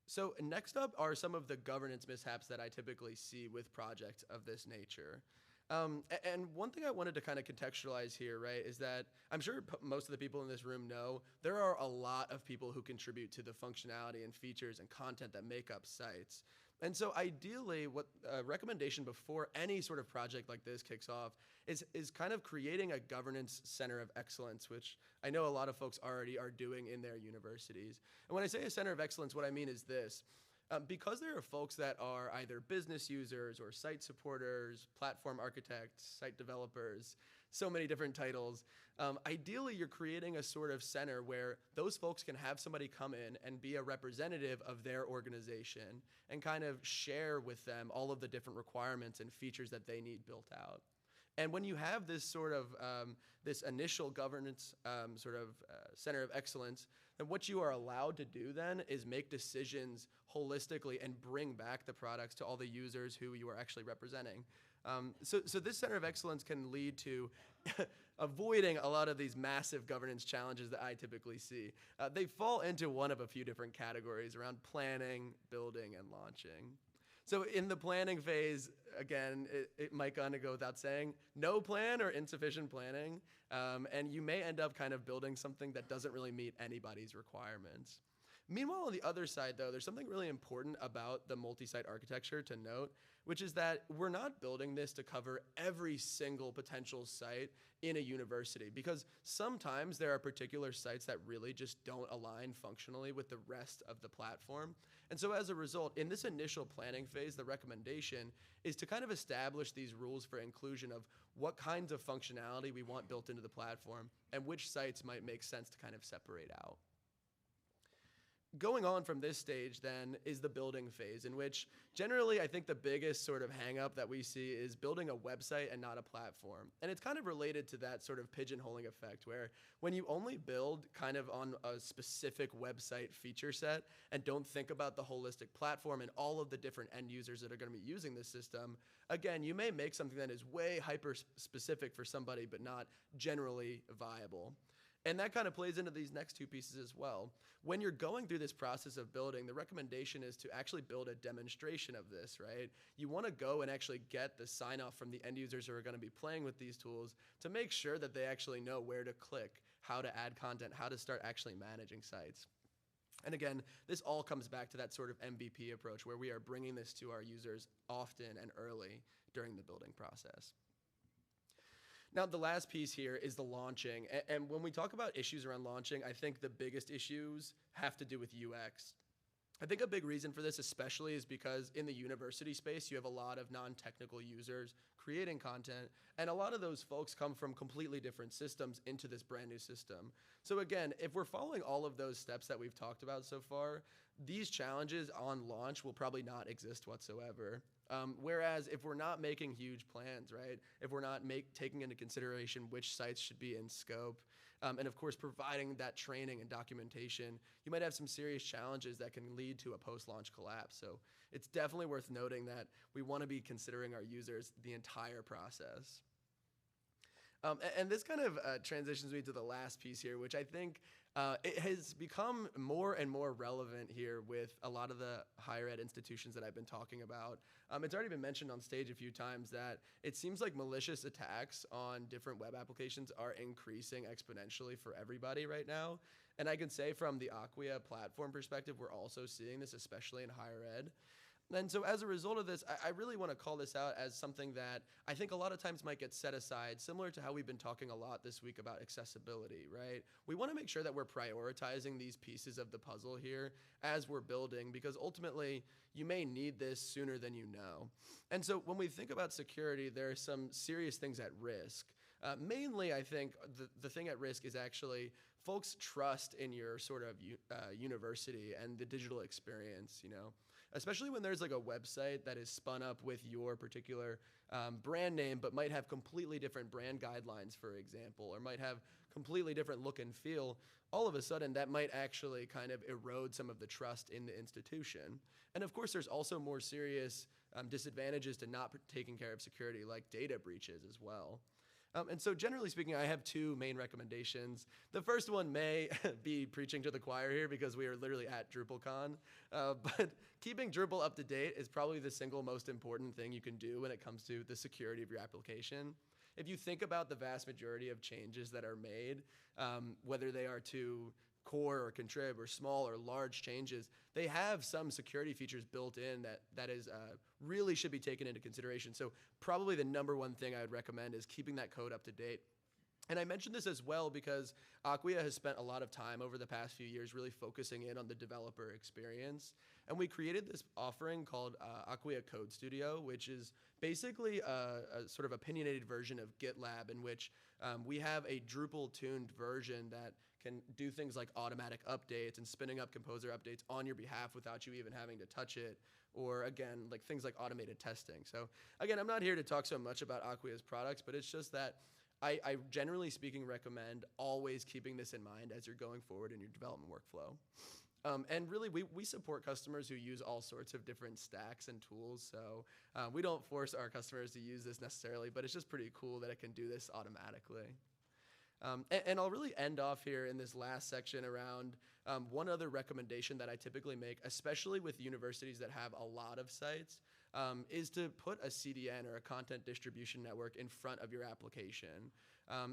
So next up are some of the governance mishaps that I typically see with projects of this nature. And one thing I wanted to kind of contextualize here, right, is that I'm sure most of the people in this room know there are a lot of people who contribute to the functionality and features and content that make up sites. And so ideally, what a recommendation before any sort of project like this kicks off is kind of creating a governance center of excellence, which I know a lot of folks already are doing in their universities. And when I say a center of excellence, what I mean is this. Because there are folks that are either business users or site supporters, platform architects, site developers, so many different titles. Ideally, you're creating a sort of center where those folks can have somebody come in and be a representative of their organization and kind of share with them all of the different requirements and features that they need built out. And when you have this sort of this initial governance center of excellence, then what you are allowed to do then is make decisions holistically and bring back the products to all the users who you are actually representing. So this center of excellence can lead to avoiding a lot of these massive governance challenges that I typically see. They fall into one of a few different categories around planning, building, and launching. So in the planning phase, again, it might kind of go without saying, no plan or insufficient planning, and you may end up kind of building something that doesn't really meet anybody's requirements. Meanwhile, on the other side, though, there's something really important about the multi-site architecture to note, which is that we're not building this to cover every single potential site in a university, because sometimes there are particular sites that really just don't align functionally with the rest of the platform. And so as a result, in this initial planning phase, the recommendation is to kind of establish these rules for inclusion of what kinds of functionality we want built into the platform and which sites might make sense to kind of separate out. Going on from this stage then is the building phase, in which generally I think the biggest sort of hang up that we see is building a website and not a platform. And it's kind of related to that sort of pigeonholing effect, where when you only build kind of on a specific website feature set and don't think about the holistic platform and all of the different end users that are going to be using this system, again, you may make something that is way hyper specific for somebody but not generally viable. And that kind of plays into these next two pieces as well. When you're going through this process of building, the recommendation is to actually build a demonstration of this, right? You want to go and actually get the sign off from the end users who are going to be playing with these tools to make sure that they actually know where to click, how to add content, how to start actually managing sites. And again, this all comes back to that sort of MVP approach where we are bringing this to our users often and early during the building process. Now, the last piece here is the launching. And when we talk about issues around launching, I think the biggest issues have to do with UX. I think a big reason for this especially is because in the university space, you have a lot of non-technical users creating content, and a lot of those folks come from completely different systems into this brand new system. So again, if we're following all of those steps that we've talked about so far, these challenges on launch will probably not exist whatsoever. Whereas if we're not making huge plans, right? If we're not taking into consideration which sites should be in scope, and of course providing that training and documentation, you might have some serious challenges that can lead to a post-launch collapse. So it's definitely worth noting that we want to be considering our users the entire process. And this kind of transitions me to the last piece here, which I think it has become more and more relevant here with a lot of the higher ed institutions that I've been talking about. It's already been mentioned on stage a few times that it seems like malicious attacks on different web applications are increasing exponentially for everybody right now. And I can say from the Acquia platform perspective, we're also seeing this, especially in higher ed. And so as a result of this, I really want to call this out as something that I think a lot of times might get set aside, similar to how we've been talking a lot this week about accessibility, right? We want to make sure that we're prioritizing these pieces of the puzzle here as we're building, because ultimately you may need this sooner than you know. And so when we think about security, there are some serious things at risk. Mainly, I think the thing at risk is actually folks' trust in your sort of university and the digital experience, you know? Especially when there's like a website that is spun up with your particular brand name, but might have completely different brand guidelines, for example, or might have completely different look and feel. All of a sudden, that might actually kind of erode some of the trust in the institution. And of course, there's also more serious disadvantages to not taking care of security, like data breaches as well. And so generally speaking, I have two main recommendations. The first one may be preaching to the choir here because we are literally at DrupalCon, but keeping Drupal up to date is probably the single most important thing you can do when it comes to the security of your application. If you think about the vast majority of changes that are made, whether they are to core or contrib or small or large changes, they have some security features built in that is really should be taken into consideration. So probably the number one thing I would recommend is keeping that code up to date. And I mention this as well because Acquia has spent a lot of time over the past few years really focusing in on the developer experience. And we created this offering called Acquia Code Studio, which is basically a sort of opinionated version of GitLab in which we have a Drupal-tuned version that can do things like automatic updates and spinning up composer updates on your behalf without you even having to touch it. Or again, like things like automated testing. So again, I'm not here to talk so much about Acquia's products, but it's just that I generally speaking recommend always keeping this in mind as you're going forward in your development workflow. And really, we support customers who use all sorts of different stacks and tools. So we don't force our customers to use this necessarily, but it's just pretty cool that it can do this automatically. And I'll really end off here in this last section around one other recommendation that I typically make, especially with universities that have a lot of sites, is to put a CDN or a content distribution network in front of your application.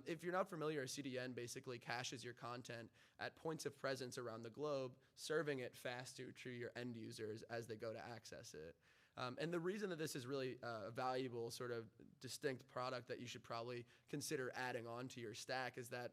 If you're not familiar, a CDN basically caches your content at points of presence around the globe, serving it faster to your end users as they go to access it. And the reason that this is really a valuable sort of distinct product that you should probably consider adding on to your stack is that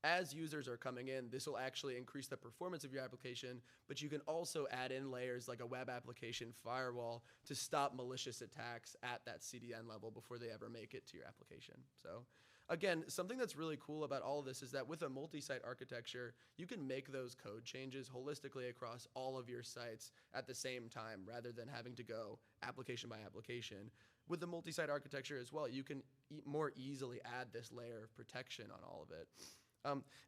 as users are coming in, this will actually increase the performance of your application, but you can also add in layers like a web application firewall to stop malicious attacks at that CDN level before they ever make it to your application. So again, something that's really cool about all of this is that with a multi-site architecture, you can make those code changes holistically across all of your sites at the same time rather than having to go application by application. With the multi-site architecture as well, you can more easily add this layer of protection on all of it.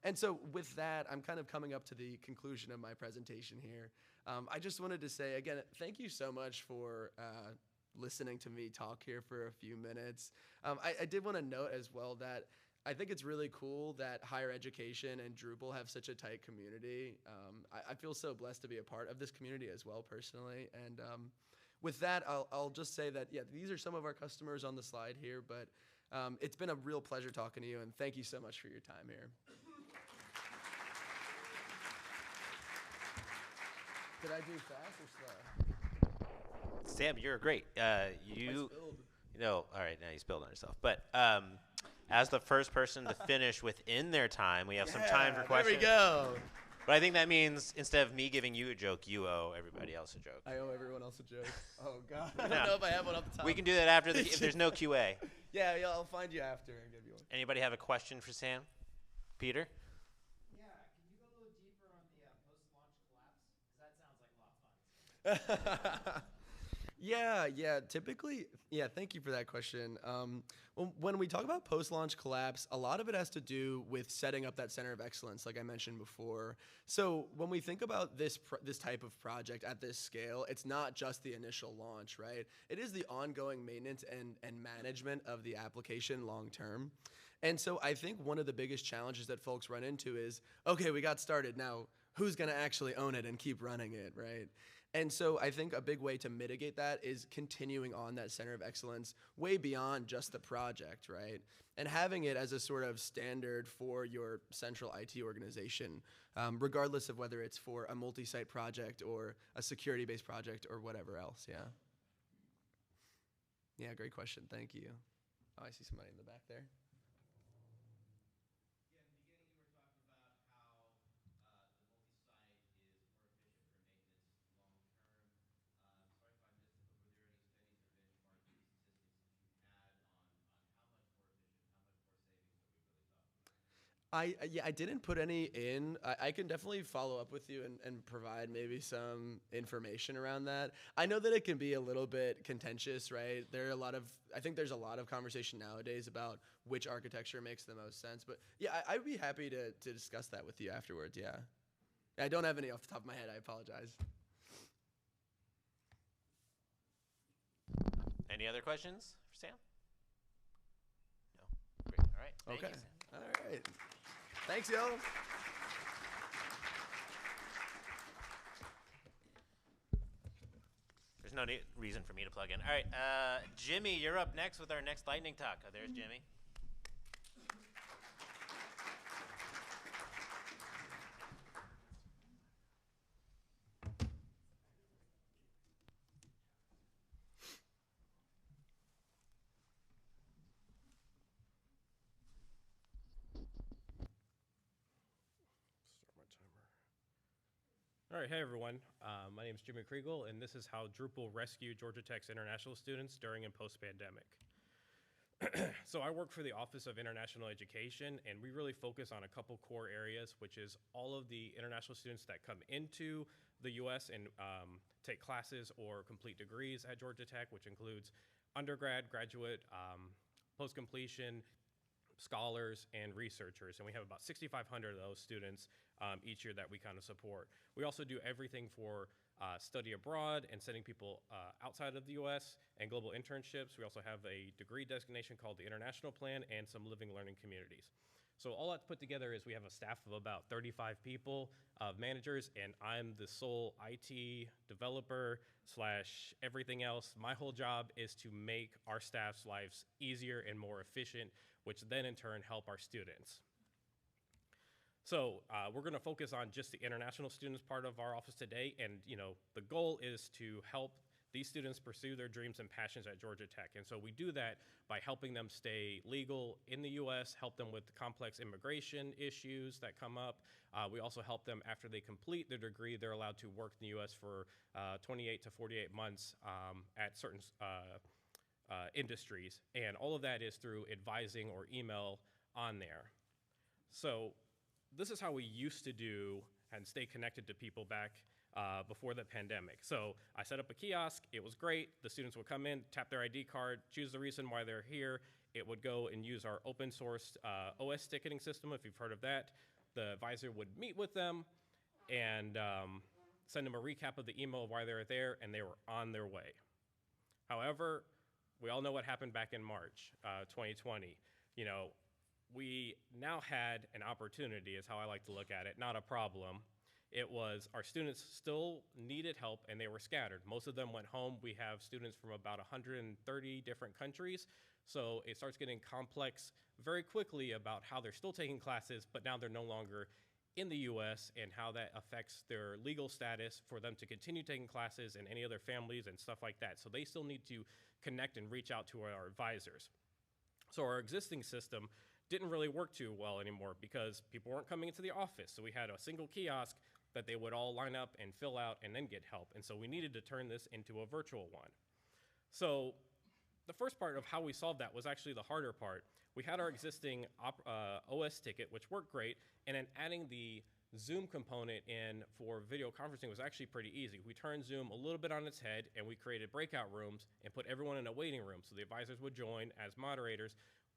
And so with that, I'm kind of coming up to the conclusion of my presentation here. I just wanted to say, again, thank you so much for listening to me talk here for a few minutes. I did want to note as well that I think it's really cool that higher education and Drupal have such a tight community. I feel so blessed to be a part of this community as well personally. And with that, I'll just say that, yeah, these are some of our customers on the slide here, but it's been a real pleasure talking to you, and thank you so much for your time here. Did I do fast or slow? Sam, you're great. All right, now you spilled on yourself. But as the first person to finish within their time, we have some time for questions. There we go. But I think that means instead of me giving you a joke, you owe everybody else a joke. I owe everyone else a joke. Oh, God. I don't know if I have one off the top. We can do that after if there's no QA. Yeah, I'll find you after and give you one. Anybody have a question for Sam? Peter? Yeah, can you go a little deeper on the post-launch collapse? Because that sounds like a lot of fun. Yeah, typically, thank you for that question. When we talk about post-launch collapse, a lot of it has to do with setting up that center of excellence, like I mentioned before. So when we think about this type of project at this scale, it's not just the initial launch, right? It is the ongoing maintenance and management of the application long-term. And so I think one of the biggest challenges that folks run into is, okay, we got started, now who's gonna actually own it and keep running it, right? And so I think a big way to mitigate that is continuing on that center of excellence way beyond just the project, right? And having it as a sort of standard for your central IT organization, regardless of whether it's for a multi-site project or a security-based project or whatever else, yeah. Yeah, great question, thank you. Oh, I see somebody in the back there. I didn't put any in. I can definitely follow up with you and provide maybe some information around that. I know that it can be a little bit contentious, right? I think there's a lot of conversation nowadays about which architecture makes the most sense. But yeah, I'd be happy to discuss that with you afterwards, yeah. I don't have any off the top of my head, I apologize. Any other questions for Sam? No? Great, all right. Thank you, Sam. All right. Thanks, y'all. There's no reason for me to plug in. All right, Jimmy, you're up next with our next lightning talk. Oh, there's Jimmy. All right, hey everyone. My name is Jimmy Kriegel, and this is how Drupal rescued Georgia Tech's international students during and post-pandemic. So I work for the Office of International Education, and we really focus on a couple core areas, which is all of the international students that come into the U.S. and take classes or complete degrees at Georgia Tech, which includes undergrad, graduate, post-completion, scholars, and researchers. And we have about 6,500 of those students each year that we kind of support. We also do everything for study abroad and sending people outside of the US and global internships. We also have a degree designation called the International Plan and some living learning communities. So all that's put together is we have a staff of about 35 people, managers, and I'm the sole IT developer slash everything else. My whole job is to make our staff's lives easier and more efficient, which then in turn help our students. So we're going to focus on just the international students part of our office today, and the goal is to help these students pursue their dreams and passions at Georgia Tech. And so we do that by helping them stay legal in the US, help them with the complex immigration issues that come up. We also help them after they complete their degree, they're allowed to work in the US for 28 to 48 months at certain industries. And all of that is through advising or email on there. So this is how we used to do and stay connected to people back before the pandemic. So I set up a kiosk. It was great. The students would come in, tap their ID card, choose the reason why they're here. It would go and use our open source OS ticketing system, if you've heard of that. The advisor would meet with them and send them a recap of the email of why they were there, and they were on their way. However, we all know what happened back in March 2020. We now had an opportunity, is how I like to look at it, not a problem. It was our students still needed help and they were scattered. Most of them went home. We have students from about 130 different countries. So it starts getting complex very quickly about how they're still taking classes, but now they're no longer in the US and how that affects their legal status for them to continue taking classes and any other families and stuff like that. So they still need to connect and reach out to our advisors. So our existing system didn't really work too well anymore because people weren't coming into the office. So we had a single kiosk that they would all line up and fill out and then get help. And so we needed to turn this into a virtual one. So the first part of how we solved that was actually the harder part. We had our existing OS ticket, which worked great, and then adding the Zoom component in for video conferencing was actually pretty easy. We turned Zoom a little bit on its head, and we created breakout rooms and put everyone in a waiting room. So the advisors would join as moderators,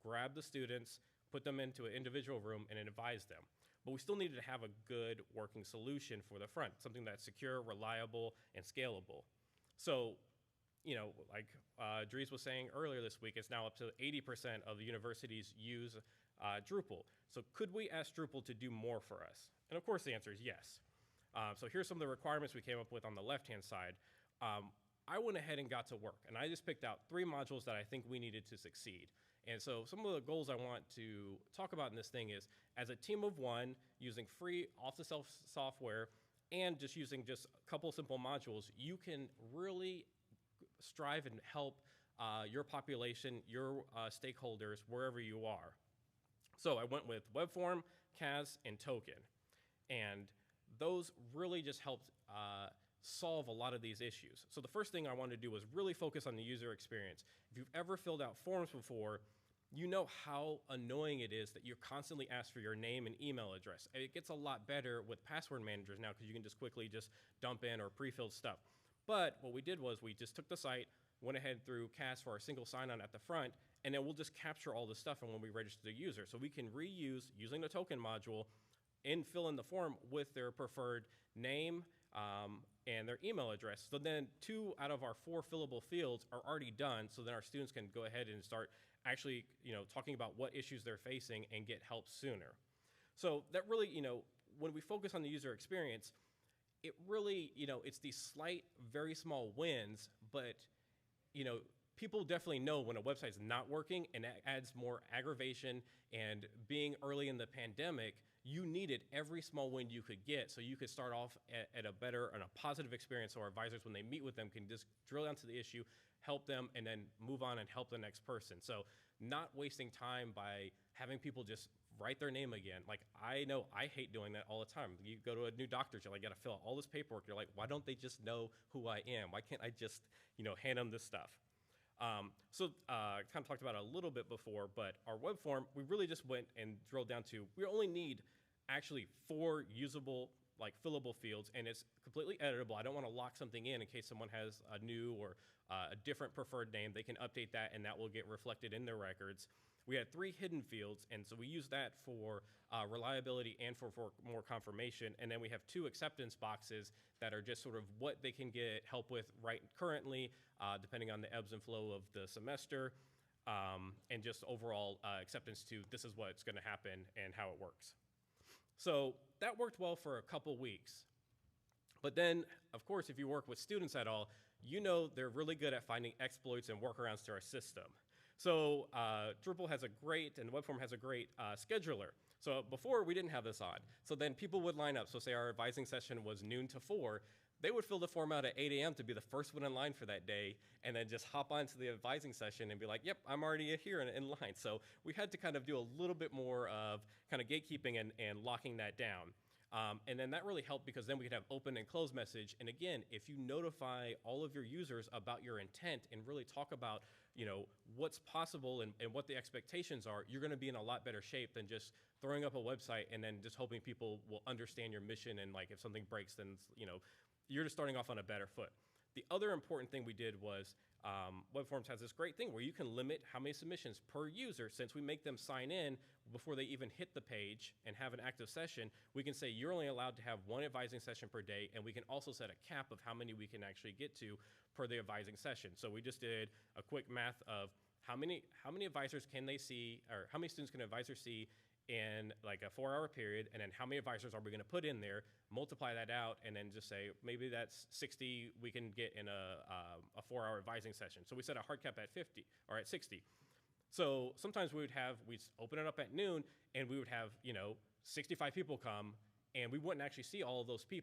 grab the students, put them into an individual room, and advise them. But we still needed to have a good working solution for the front, something that's secure, reliable, and scalable. So, like Dries was saying earlier this week, it's now up to 80% of the universities use Drupal. So could we ask Drupal to do more for us? And of course the answer is yes. So here's some of the requirements we came up with on the left-hand side. I went ahead and got to work, and I just picked out 3 modules that I think we needed to succeed. And so some of the goals I want to talk about in this thing is, as a team of one, using free off-the-shelf software and just using just a couple simple modules, you can really strive and help your population, your stakeholders, wherever you are. So I went with WebForm, CAS, and Token. And those really just helped solve a lot of these issues. So the first thing I wanted to do was really focus on the user experience. If you've ever filled out forms before, you know how annoying it is that you're constantly asked for your name and email address. And it gets a lot better with password managers now because you can just quickly just dump in or pre-filled stuff. But what we did was we just took the site, went ahead through CAS for our single sign-on at the front, and then we'll just capture all the stuff and when we register the user. So we can reuse, using the token module, and fill in the form with their preferred name and their email address. So then 2 out of our 4 fillable fields are already done, so then our students can go ahead and start actually talking about what issues they're facing and get help sooner. So that really, when we focus on the user experience, it really, it's these slight, very small wins, but people definitely know when a website's not working, and that adds more aggravation. And being early in the pandemic, you needed every small win you could get so you could start off at a better and a positive experience so our advisors, when they meet with them, can just drill down to the issue, help them, and then move on and help the next person. So not wasting time by having people just write their name again. Like, I know I hate doing that all the time. You go to a new doctor's, you're like, gotta fill out all this paperwork. You're like, why don't they just know who I am? Why can't I just, hand them this stuff? Kind of talked about it a little bit before, but our web form, we really just went and drilled down to, we only need actually 4 usable, like fillable fields, and it's completely editable. I don't want to lock something in case someone has a new or a different preferred name. They can update that, and that will get reflected in their records. We had 3 hidden fields, and so we use that for reliability and for more confirmation. And then we have 2 acceptance boxes that are just sort of what they can get help with right currently, depending on the ebbs and flow of the semester, and just overall acceptance to this is what's going to happen and how it works. So that worked well for a couple weeks. But then, of course, if you work with students at all, they're really good at finding exploits and workarounds to our system. So Drupal has a great, and Webform has a great scheduler. So before, we didn't have this on. So then people would line up. So say our advising session was noon to 4. They would fill the form out at 8 a.m. to be the first one in line for that day, and then just hop onto the advising session and be like, yep, I'm already here in line. So we had to kind of do a little bit more of kind of gatekeeping and locking that down. And then that really helped because then we could have open and close message. And again, if you notify all of your users about your intent and really talk about, what's possible and what the expectations are, you're going to be in a lot better shape than just throwing up a website and then just hoping people will understand your mission. And like, if something breaks, then, you're just starting off on a better foot. The other important thing we did was WebForms has this great thing where you can limit how many submissions per user. Since we make them sign in before they even hit the page and have an active session, we can say you're only allowed to have 1 advising session per day, and we can also set a cap of how many we can actually get to per the advising session. So we just did a quick math of how many advisors can they see, or how many students can an advisor see in like a 4-hour period, and then how many advisors are we going to put in there, multiply that out, and then just say maybe that's 60 we can get in a 4-hour advising session. So we set a hard cap at 50 or at 60. So sometimes we'd open it up at noon, and we would have 65 people come, and we wouldn't actually see all of those people.